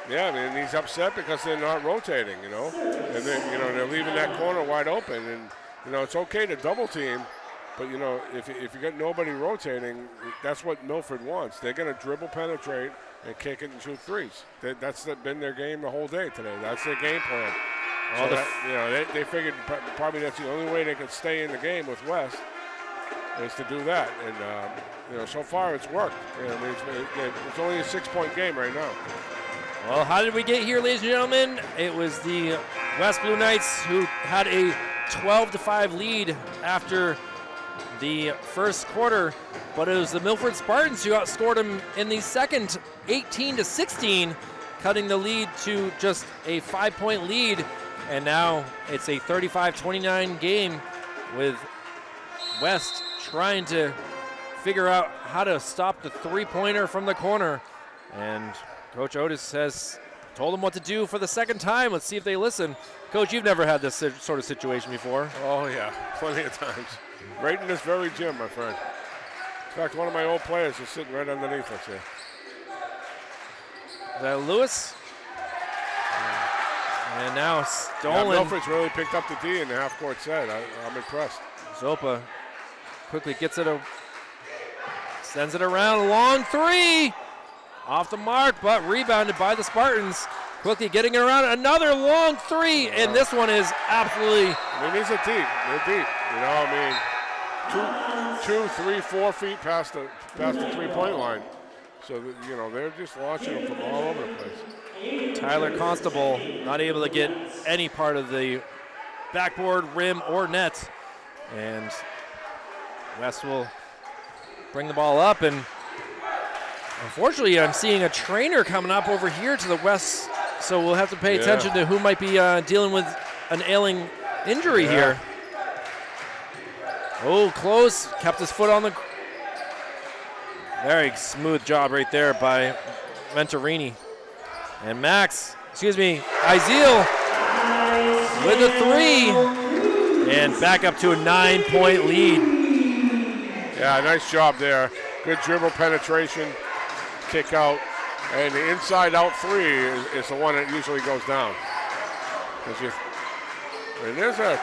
Yeah, I mean, he's upset because they're not rotating, you know. And then, you know, they're leaving that corner wide open. And, you know, it's okay to double team, but, you know, if you got nobody rotating, that's what Milford wants. They're going to dribble, penetrate, and kick it and shoot threes. That's been their game the whole day today. That's their game plan. So you know, they figured probably that's the only way they could stay in the game with West is to do that. And, you know, so far it's worked. You know, I mean, it's only a 6-point game right now. Well, how did we get here, ladies and gentlemen? It was the West Blue Knights who had a 12-5 lead after the first quarter, but it was the Milford Spartans who outscored them in the second, 18-16, cutting the lead to just a 5-point lead. And now it's a 35-29 game with West trying to figure out how to stop the three-pointer from the corner. And Coach Otis has told them what to do for the second time. Let's see if they listen. Coach, you've never had this sort of situation before. Oh, yeah, plenty of times. Right in this very gym, my friend. In fact, one of my old players is sitting right underneath us here. Is that Lewis? And now stolen. Yeah, Milford's really picked up the D in the half-court set. I'm impressed. Zopa quickly gets it, sends it around. Long three. Off the mark, but rebounded by the Spartans. Quickly getting it around. Another long three, and this one is absolutely. I mean, these are deep. They're deep. You know, I mean, 2, 3, 4 feet past the 3-point line. So, you know, they're just launching them from all over the place. Tyler Constable not able to get any part of the backboard, rim, or net. And West will bring the ball up, and unfortunately I'm seeing a trainer coming up over here to the west, so we'll have to pay attention to who might be dealing with an ailing injury here. Oh, close, kept his foot on the. Very smooth job right there by Venturini. And Izil with a three, and back up to a 9-point lead. Yeah, nice job there. Good dribble penetration, kick out, and the inside-out three is the one that usually goes down. And there's a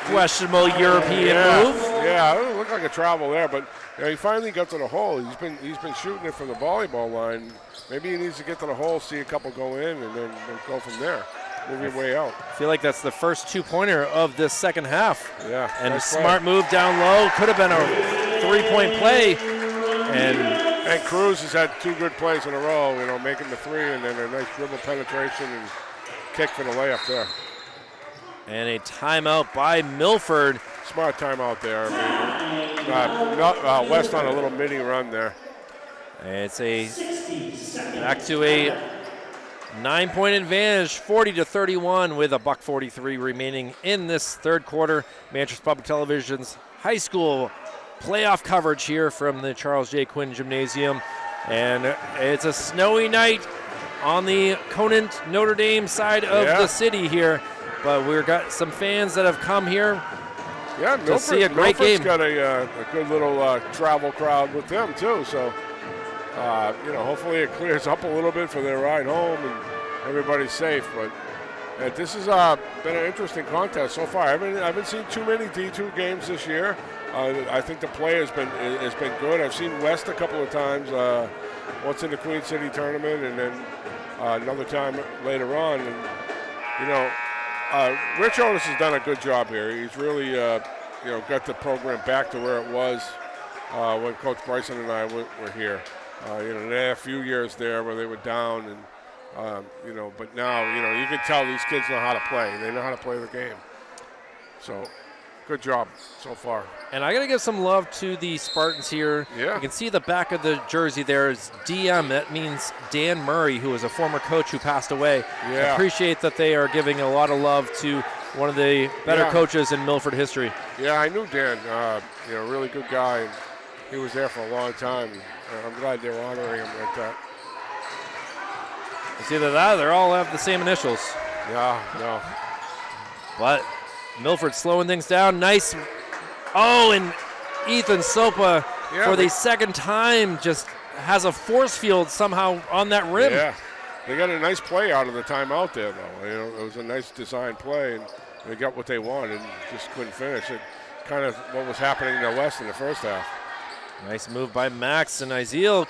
questionable European move. Yeah, it looked like a travel there, but you know, he finally got to the hole. He's been shooting it from the volleyball line. Maybe he needs to get to the hole, see a couple go in, and then go from there. Move your way out. I feel like that's the first 2-pointer of this second half. Yeah. And nice smart play. move down low. Could have been a 3-point play. And Cruz has had 2 good plays in a row, you know, making the three and then a nice dribble penetration and kick for the layup there. And a timeout by Milford. Smart timeout there. I mean, West on a little mini run there. It's back to a 9-point advantage, 40-31, with a $1:43 remaining in this third quarter. Manchester Public Television's high school playoff coverage here from the Charles J. Quinn Gymnasium. And it's a snowy night on the Conant Notre Dame side of the city here. But we've got some fans that have come here to see a great game. Milford's got a good little travel crowd with them too. So, you know, hopefully it clears up a little bit for their ride home and everybody's safe. But this has been an interesting contest so far. I haven't seen too many D2 games this year. I think the play has been good. I've seen West a couple of times. Once in the Queen City tournament, and then another time later on. And you know, Rich Otis has done a good job here. He's really, you know, got the program back to where it was when Coach Bryson and I were here. You know, they had a few years there where they were down, and you know, but now, you know, you can tell these kids know how to play. They know how to play the game. So good job so far. And I got to give some love to the Spartans here. Yeah. You can see the back of the jersey there is DM. That means Dan Murray, who was a former coach who passed away. Yeah. I appreciate that they are giving a lot of love to one of the better coaches in Milford history. Yeah, I knew Dan. Really good guy. And he was there for a long time. I'm glad they were honoring him like that. It's either that or they all have the same initials. Yeah, no. But Milford slowing things down. Nice. Oh, and Ethan Sopa for the second time just has a force field somehow on that rim. Yeah, they got a nice play out of the timeout there, though. It was a nice design play, and they got what they wanted and just couldn't finish it. Kind of what was happening in the West in the first half. Nice move by Max, and Iziel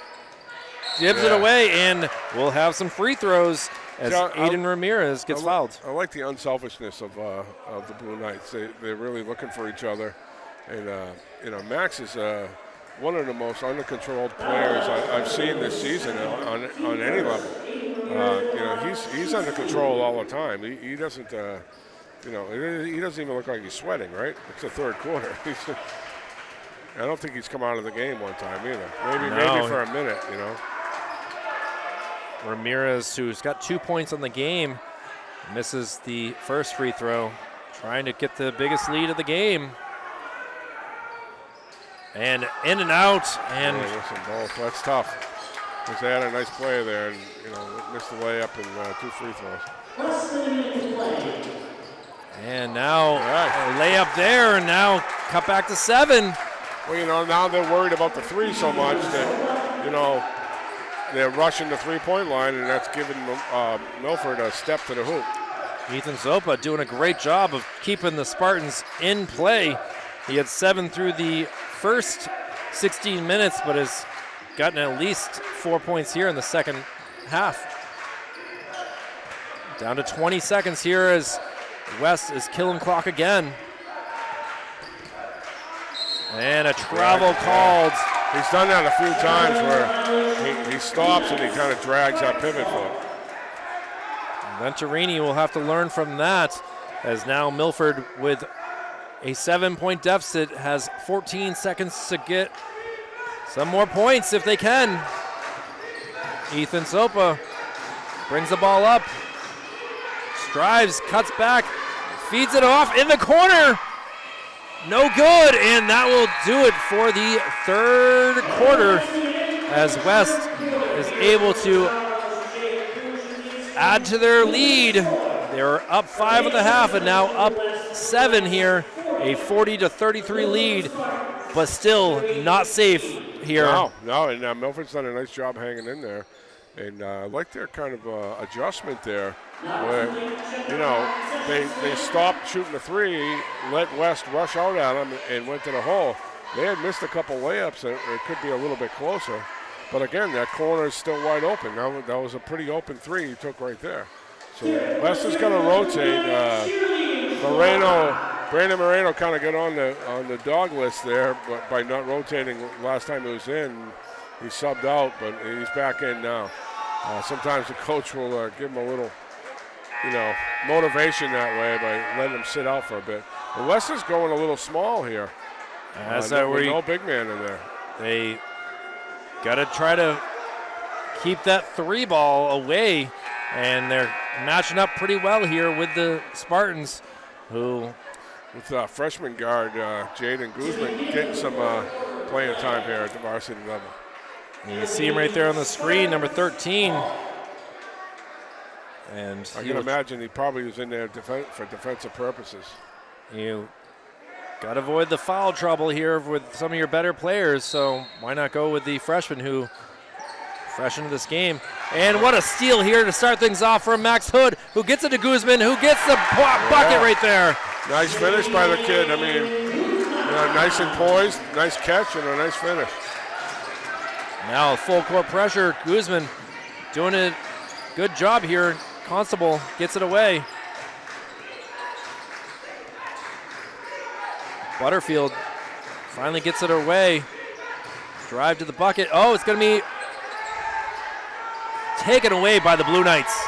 gives it away, and we'll have some free throws as Aiden Ramirez gets fouled. I like the unselfishness of the Blue Knights. They're really looking for each other. And, Max is one of the most under-controlled players I've seen this season on any level. He's under control all the time. He doesn't, he doesn't even look like he's sweating, right? It's the third quarter. I don't think he's come out of the game one time either. Maybe for a minute, Ramirez, who's got 2 points on the game, misses the first free throw, trying to get the biggest lead of the game. And in and out, and listen, both. That's tough because they had a nice play there, and missed the layup and 2 free throws. And now a layup there, and now cut back to 7. Well, now they're worried about the 3 so much that they're rushing the 3-point line, and that's giving Milford a step to the hoop. Ethan Zopa doing a great job of keeping the Spartans in play. He had 7 through the first 16 minutes, but has gotten at least 4 points here in the second half. Down to 20 seconds here as West is killing clock again. And a travel called. He's done that a few times where he stops and he kind of drags that pivot foot. Venturini will have to learn from that, as now Milford with a 7-point deficit has 14 seconds to get some more points if they can. Ethan Sopa brings the ball up, strives, cuts back, feeds it off in the corner. No good, and that will do it for the third quarter as West is able to add to their lead. They were up 5 at the half and now up 7 here, a 40-33 lead, but still not safe here. No, and Milford's done a nice job hanging in there. And I like their kind of adjustment there, where, they stopped shooting the 3, let West rush out at them, and went to the hole. They had missed a couple layups, and it could be a little bit closer. But again, that corner is still wide open. That was a pretty open 3 he took right there. So West is going to rotate. Brandon Moreno kind of got on the dog list there, but by not rotating last time he was in. He subbed out, but he's back in now. Sometimes the coach will give him a little, motivation that way by letting him sit out for a bit. But West is going a little small here. No big man in there. They got to try to keep that 3 ball away, and they're matching up pretty well here with the Spartans, who with freshman guard Jaden Guzman getting some playing time here at the varsity level. You see him right there on the screen, number 13. And I can imagine he probably was in there for defensive purposes. You got to avoid the foul trouble here with some of your better players, so why not go with the freshman who fresh into this game. And what a steal here to start things off from Max Hood, who gets it to Guzman, who gets the bucket right there. Nice finish by the kid. I mean, nice and poised, nice catch, and a nice finish. Now full court pressure. Guzman doing a good job here. Constable gets it away. Butterfield finally gets it away. Drive to the bucket. Oh, it's going to be taken away by the Blue Knights.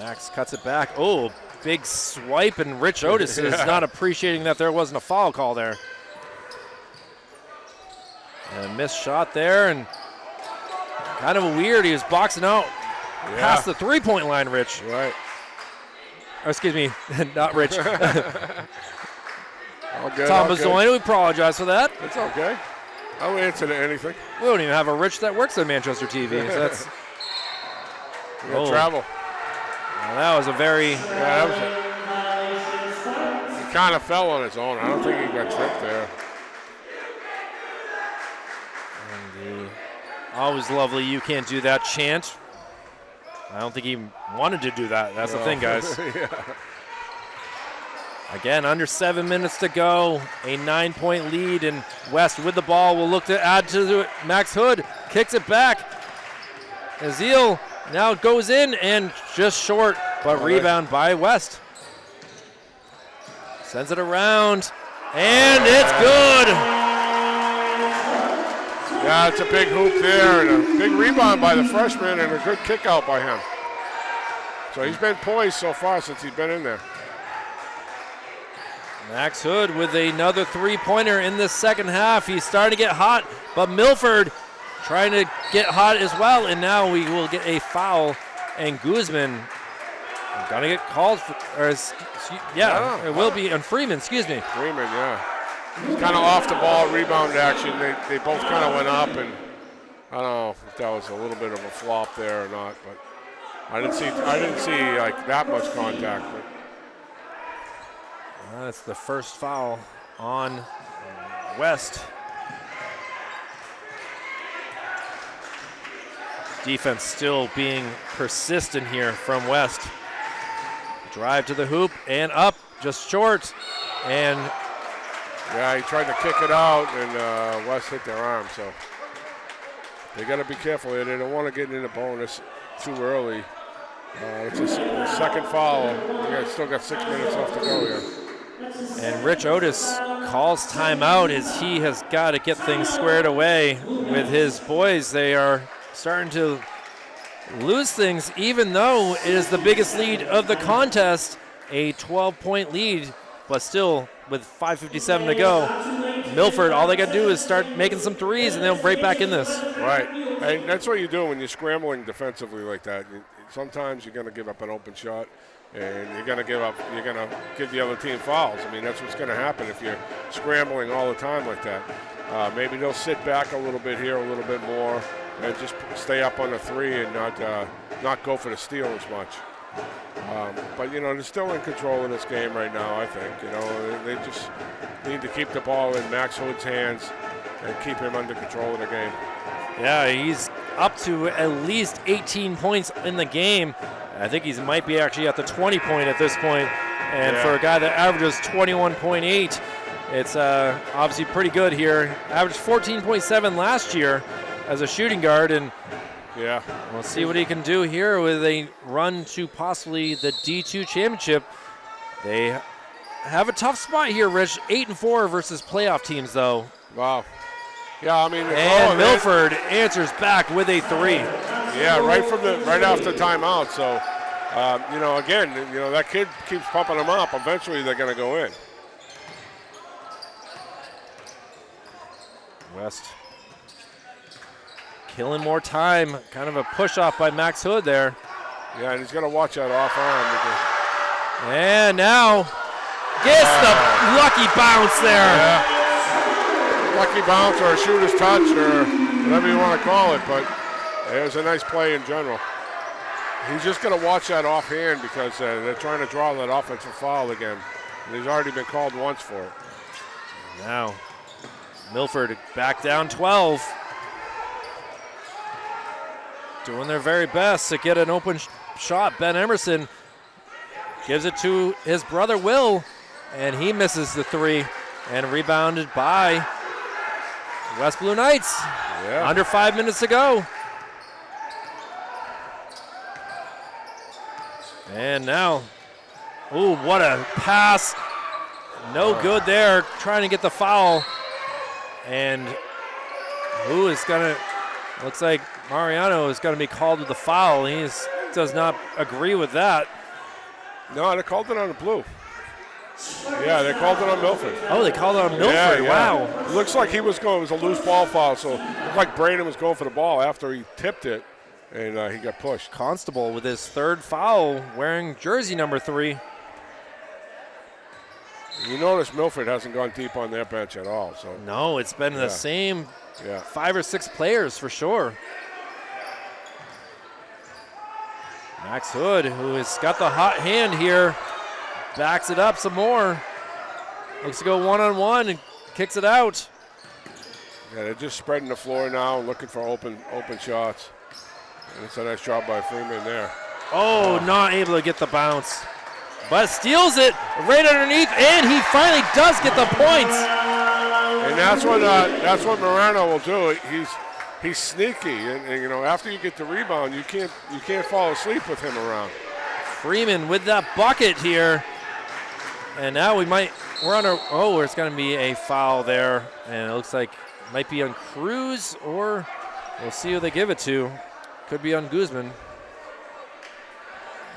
Max cuts it back. Oh, big swipe, and Rich Otis is not appreciating that there wasn't a foul call there. And a missed shot there, and kind of a weird. He was boxing out past the three-point line, Rich. Right. Or, excuse me, not Rich. All good, Tom all good. Bazzoino, we apologize for that. It's okay. I'll answer to anything. We don't even have a Rich that works at Manchester TV. So that's We got travel. Well, that was a very... Yeah, that was he kind of fell on his own. I don't think he got tripped there. And the always lovely "you can't do that" chant. I don't think he wanted to do that. That's the thing, guys. Yeah. Again, under 7 minutes to go. A 9-point lead, and West with the ball will look to add to it. Max Hood kicks it back. Azil now goes in and just short, but rebound by West. Sends it around, and it's good. Yeah, it's a big hoop there, and a big rebound by the freshman, and a good kick out by him. So he's been poised so far since he's been in there. Max Hood with another three-pointer in the second half. He's starting to get hot, but Milford trying to get hot as well, and now we will get a foul, and Guzman gonna get called for, it will be on Freeman, excuse me. Freeman, yeah. He's kind of off the ball, rebound action. They both kind of went up, and I don't know if that was a little bit of a flop there or not, but I didn't see like that much contact. But That's the first foul on West. Defense still being persistent here from West. Drive to the hoop and up, just short. And yeah, he tried to kick it out, and West hit their arm. So they got to be careful here. They don't want to get in the bonus too early. It's a second foul. Still got 6 minutes left to go here. And Rich Otis calls timeout as he has got to get things squared away with his boys. They are starting to lose things, even though it is the biggest lead of the contest, a 12-point lead, but still with 5:57 to go. Milford, all they got to do is start making some threes, and they'll right back in this. Right, and that's what you do when you're scrambling defensively like that. Sometimes you're going to give up an open shot, and you're going to give the other team fouls. I mean, that's what's going to happen if you're scrambling all the time like that. Maybe they'll sit back a little bit here, a little bit more, and just stay up on the three and not go for the steal as much. But they're still in control of this game right now. I think they just need to keep the ball in Max Hood's hands and keep him under control of the game. Yeah, he's up to at least 18 points in the game. I think he might be actually at the 20-point at this point. And for a guy that averages 21.8, it's obviously pretty good here. Averaged 14.7 last year as a shooting guard, and we'll see what he can do here with a run to possibly the D2 championship. They have a tough spot here, Rich. 8-4 versus playoff teams, though. Wow. Yeah, I mean, and Milford answers back with a three. Yeah, right after timeout. So, again, that kid keeps pumping them up. Eventually, they're going to go in. West killing more time. Kind of a push-off by Max Hood there. Yeah, and he's got to watch that off arm. And now gets the lucky bounce there. Yeah. Lucky bounce or a shooter's touch or whatever you want to call it, but it was a nice play in general. He's just going to watch that offhand because they're trying to draw that offensive foul again. And he's already been called once for it. Now, Milford back down 12. Doing their very best to get an open shot. Ben Emerson gives it to his brother Will, and he misses the three, and rebounded by West Blue Knights. Yeah. Under 5 minutes to go. And now, ooh, what a pass. No good there, trying to get the foul. And who is gonna, looks like Mariano is gonna be called with the foul. He's does not agree with that. No, they called it on the blue. Yeah, they called it on Milford. Oh, they called it on Milford. Yeah, yeah. Wow. It looks like he was going. It was a loose ball foul, so it looked like Braden was going for the ball after he tipped it, and he got pushed. Constable with his third foul, wearing jersey number 3. You notice Milford hasn't gone deep on their bench at all. So No, it's been the same 5 or 6 players for sure. Max Hood, who has got the hot hand here, backs it up some more. Looks to go one-on-one and kicks it out. Yeah, they're just spreading the floor now, looking for open shots. And it's a nice job by Freeman there. Oh, not able to get the bounce. But steals it right underneath, and he finally does get the points. And that's what Morano will do. He's sneaky, and you know, after you get the rebound, you can't fall asleep with him around. Freeman with that bucket here, and now it's going to be a foul there, and it looks like it might be on Cruz, or we'll see who they give it to. Could be on Guzman.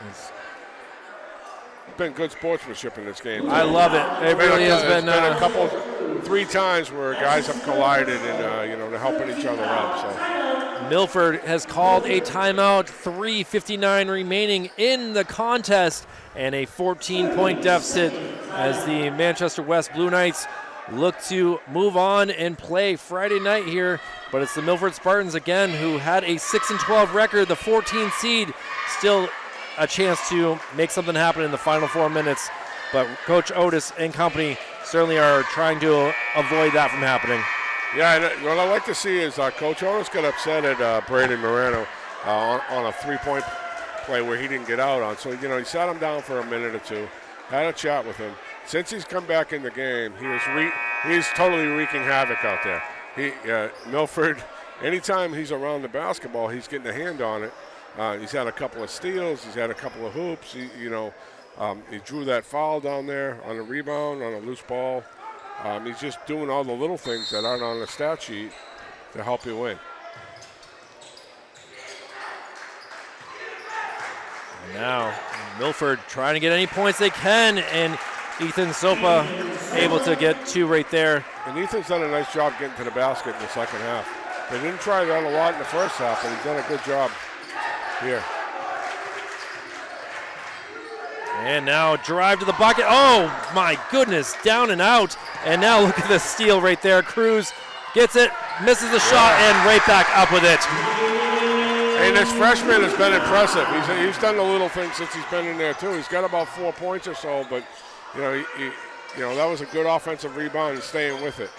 It's been good sportsmanship in this game. I love it. It really has been. There's been 3 times where guys have collided and they're helping each other up. So Milford has called a timeout. 3:59 remaining in the contest, and a 14-point deficit as the Manchester West Blue Knights look to move on and play Friday night here. But it's the Milford Spartans again, who had a 6-12 record, the 14 seed, still a chance to make something happen in the final 4 minutes. But Coach Otis and company certainly are trying to avoid that from happening. Yeah, and what I like to see is Coach Otis got upset at Braden Morano on a 3-point play where he didn't get out on. So, he sat him down for a minute or two, had a chat with him. Since he's come back in the game, he's totally wreaking havoc out there. Milford, anytime he's around the basketball, he's getting a hand on it. He's had a couple of steals. He's had a couple of hoops. He drew that foul down there on a rebound, on a loose ball. He's just doing all the little things that aren't on the stat sheet to help you win. And now Milford trying to get any points they can, and Ethan Sopa able to get 2 right there. And Ethan's done a nice job getting to the basket in the second half. They didn't try that a lot in the first half, but he's done a good job here. And now drive to the bucket. Oh, my goodness, down and out. And now look at the steal right there. Cruz gets it, misses the shot, and right back up with it. And this freshman has been impressive. He's done the little things since he's been in there, too. He's got about 4 points or so, but, that was a good offensive rebound and staying with it.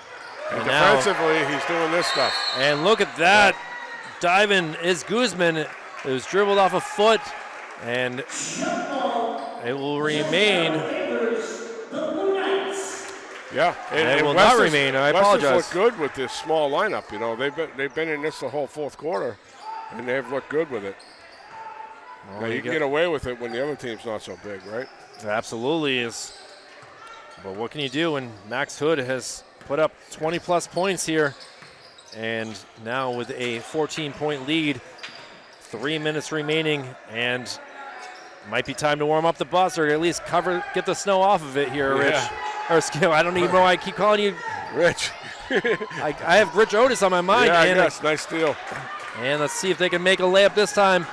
And defensively, he's doing this stuff. And look at that. Diving is Guzman. It was dribbled off a foot, and it will remain. Yeah, it will not remain. I apologize. West has looked good with this small lineup. They've been in this the whole fourth quarter, and they've looked good with it. Well, now you can get away with it when the other team's not so big, right? It absolutely is. But what can you do when Max Hood has put up 20-plus points here, and now with a 14-point lead, 3 minutes remaining, and might be time to warm up the bus, or at least get the snow off of it here, Rich. Or Skill. I don't even know why I keep calling you Rich. I have Rich Otis on my mind. Yeah, I guess. Nice steal. And let's see if they can make a layup this time.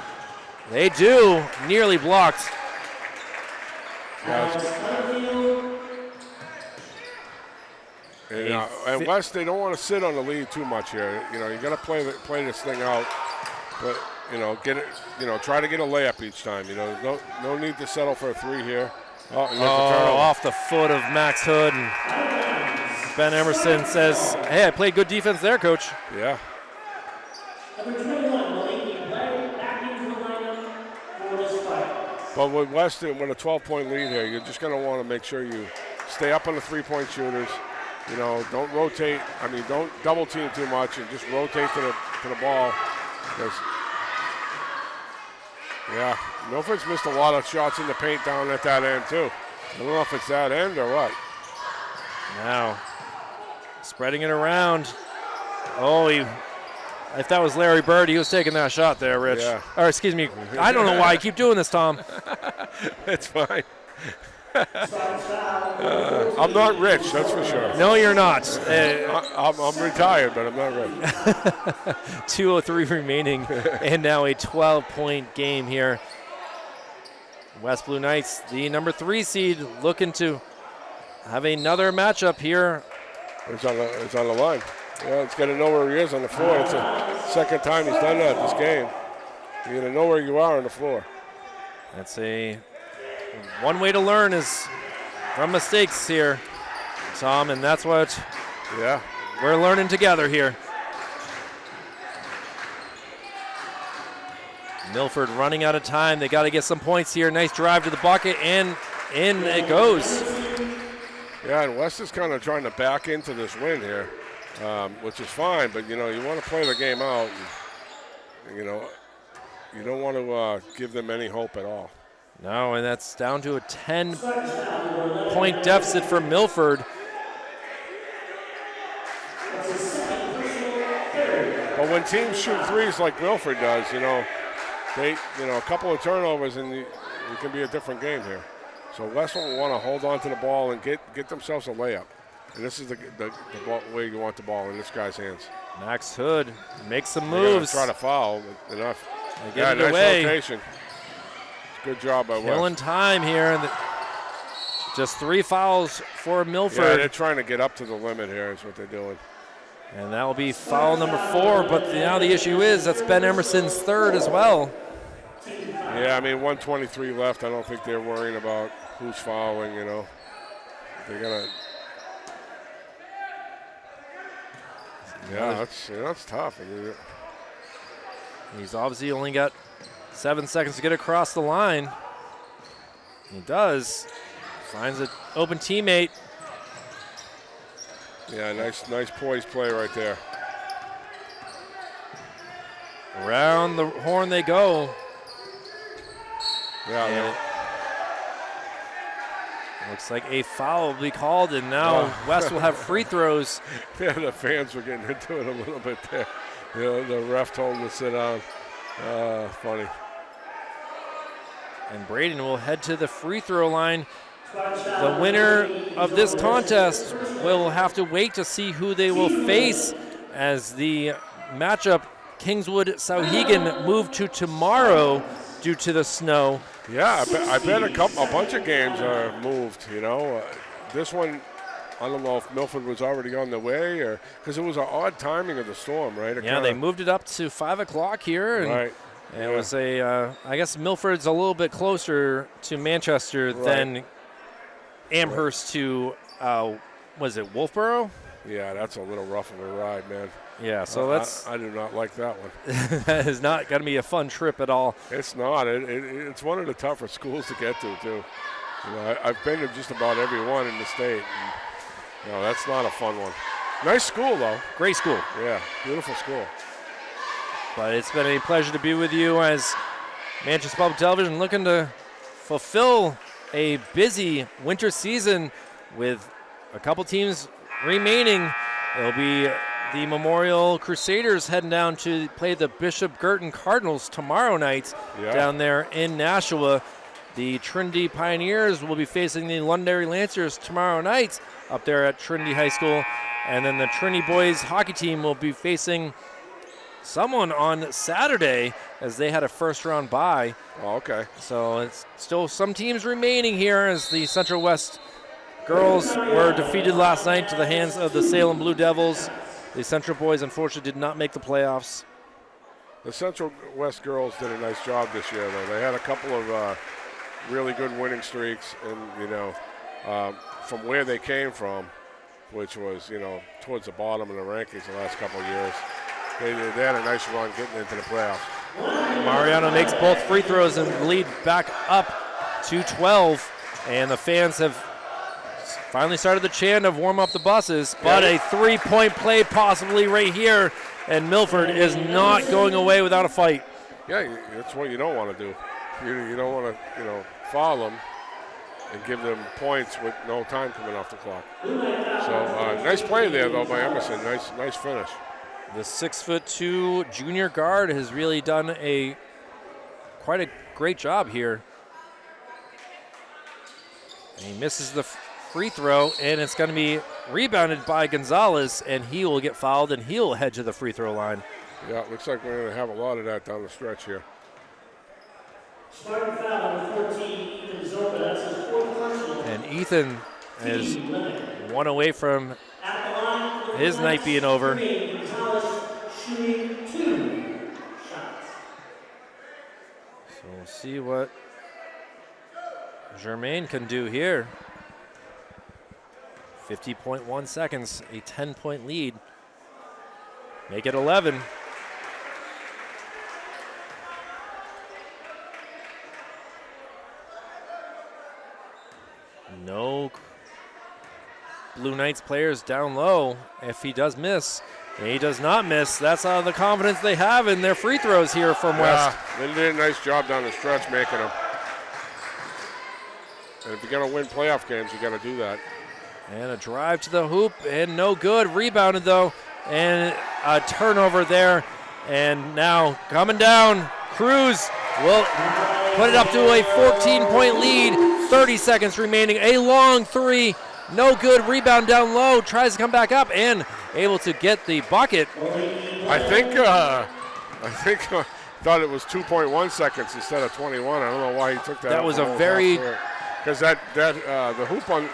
They do. Nearly blocked. And West, they don't want to sit on the lead too much here. You got to play this thing out, but get it. Try to get a layup each time. No need to settle for a 3 here. Off the foot of Max Hood. And Ben Emerson says, "Hey, I played good defense there, Coach." Yeah. But with West, with a 12-point lead here, you're just going to want to make sure you stay up on the 3-point shooters. Don't rotate. Don't double team too much, and just rotate to the ball. Milford's missed a lot of shots in the paint down at that end too. I don't know if it's that end or what. Now, spreading it around. Oh, he If that was Larry Bird, he was taking that shot there, Rich. Yeah. Or excuse me, I don't know why I keep doing this, Tom. It's fine. I'm not rich, that's for sure. No, you're not. I'm retired, but I'm not rich. 2:03 remaining, and now a 12-point game here. West Blue Knights, the number 3 seed, looking to have another matchup here. It's on the line. Yeah, it's got to know where he is on the floor. It's the second time he's done that this game. You got to know where you are on the floor. That's one way to learn is from mistakes here, Tom, and that's what we're learning together here. Milford running out of time. They got to get some points here. Nice drive to the bucket, and in it goes. Yeah, and West is kind of trying to back into this win here, which is fine, but, you want to play the game out. And, you don't want to give them any hope at all. No, and that's down to a 10-point deficit for Milford. But when teams shoot threes like Milford does, they, a couple of turnovers and it can be a different game here. So West will want to hold on to the ball and get themselves a layup. And this is the way you want the ball in this guy's hands. Max Hood makes some moves. Try to foul, but enough. They get it nice away. rotation. Good job by West. Killing time here. Just 3 fouls for Milford. Yeah, they're trying to get up to the limit here is what they're doing. And that will be foul number 4, but now the issue is that's Ben Emerson's 3rd as well. Yeah, 1:23 left. I don't think they're worrying about who's fouling, They're going to. Yeah, that's tough. He's obviously only got 7 seconds to get across the line. He does. Finds an open teammate. Yeah, nice poised play right there. Around the horn they go. Yeah. Looks like a foul will be called, and now West will have free throws. Yeah, the fans were getting into it a little bit there. The ref told them to sit down. Funny. And Braden will head to the free throw line. The winner of this contest will have to wait to see who they will face as the matchup Kingswood-Sauhegan moved to tomorrow due to the snow. Yeah, I bet a bunch of games are moved, This one, I don't know if Milford was already on the way or because it was an odd timing of the storm, right? They moved it up to 5 o'clock here. And right. It was I guess Milford's a little bit closer to Manchester than Amherst to, was it Wolfboro? Yeah, that's a little rough of a ride, man. Yeah, so I do not like that one. That is not going to be a fun trip at all. It's not. It's one of the tougher schools to get to, too. I've been to just about every one in the state. And, that's not a fun one. Nice school, though. Great school. Yeah, beautiful school. But it's been a pleasure to be with you as Manchester Public Television looking to fulfill a busy winter season with a couple teams remaining. It'll be the Memorial Crusaders heading down to play the Bishop Girton Cardinals tomorrow night down there in Nashua. The Trinity Pioneers will be facing the Londonderry Lancers tomorrow night up there at Trinity High School. And then the Trinity boys hockey team will be facing someone on Saturday as they had a first-round bye. Oh, okay. So it's still some teams remaining here as the Central West girls were defeated last night to the hands of the Salem Blue Devils. The Central boys, unfortunately, did not make the playoffs. The Central West girls did a nice job this year, though. They had a couple of really good winning streaks, and, from where they came from, which was, towards the bottom of the rankings the last couple of years, they had a nice run getting into the playoffs. Mariano makes both free throws and lead back up to 12, and the fans have finally started the chant of warm up the buses, but a three-point play possibly right here, and Milford is not going away without a fight. Yeah, that's what you don't want to do. You don't want to, foul them and give them points with no time coming off the clock. So nice play there, though, by Emerson. Nice finish. The 6'2" junior guard has really done quite a great job here. And he misses the free throw, and it's going to be rebounded by Gonzalez, and he will get fouled, and he'll head to the free throw line. Yeah, it looks like we're going to have a lot of that down the stretch here. Spartan foul number 14, Ethan Zoka. That's his 4th personal. And Ethan is 1 away from At the line, his night being over. Gonzalez shooting 2 shots. So we'll see what Germain can do here. 50.1 seconds, a 10-point lead. Make it 11. No Blue Knights players down low. If he does miss, and he does not miss, that's the confidence they have in their free throws here from West. They did a nice job down the stretch making them. And if you're going to win playoff games, you got to do that. And a drive to the hoop, and no good. Rebounded, though, and a turnover there. And now coming down, Cruz will put it up to a 14-point lead. 30 seconds remaining. A long three, no good. Rebound down low, tries to come back up, and able to get the bucket. I think thought it was 2.1 seconds instead of 21. I don't know why he took that. That was a very, because the hoop on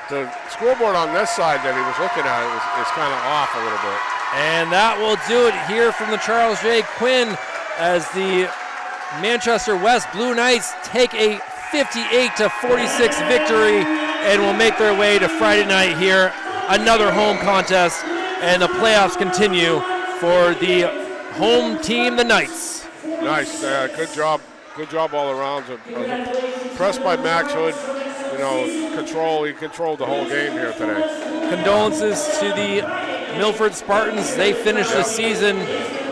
the scoreboard on this side that he was looking at is kind of off a little bit. and that will do it here from the Charles J. Quinn as the Manchester West Blue Knights take a 58-46 victory and will make their way to Friday night here. Another home contest, and the playoffs continue for the home team, the Knights. Nice, good job all around. Impressed by Max Hood. He controlled the whole game here today. Condolences to the Milford Spartans. They finished the season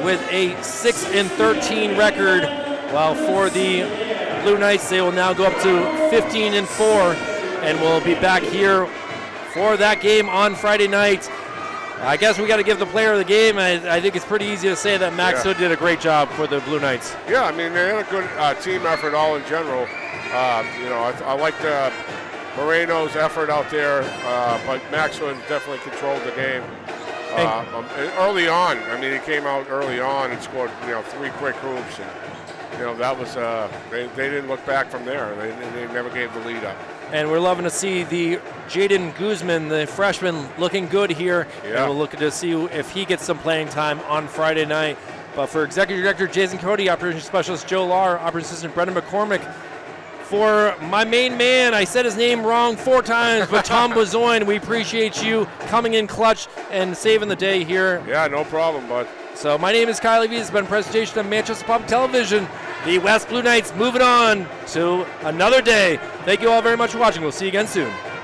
with a 6-13 record, while for the Blue Knights, they will now go up to 15-4, and we'll be back here for that game on Friday night. I guess we got to give the player of the game. I think it's pretty easy to say that Max Hood did a great job for the Blue Knights. Yeah, I mean, they had a good team effort all in general. I liked Moreno's effort out there, but Max Hood definitely controlled the game. Early on, I mean, he came out early on and scored, 3 quick hoops, and that was they didn't look back from there. They never gave the lead up. And we're loving to see the Jaden Guzman, the freshman, looking good here. Yeah. And we'll look to see if he gets some playing time on Friday night. But for Executive Director Jason Cody, Operations Specialist Joe Lahr, Operations Assistant Brendan McCormick, for my main man, I said his name wrong 4 times, but Tom Bozoin, we appreciate you coming in clutch and saving the day here. Yeah, no problem, bud. So my name is Kylie V. This has been a presentation of Manchester Public Television. The West Blue Knights moving on to another day. Thank you all very much for watching. We'll see you again soon.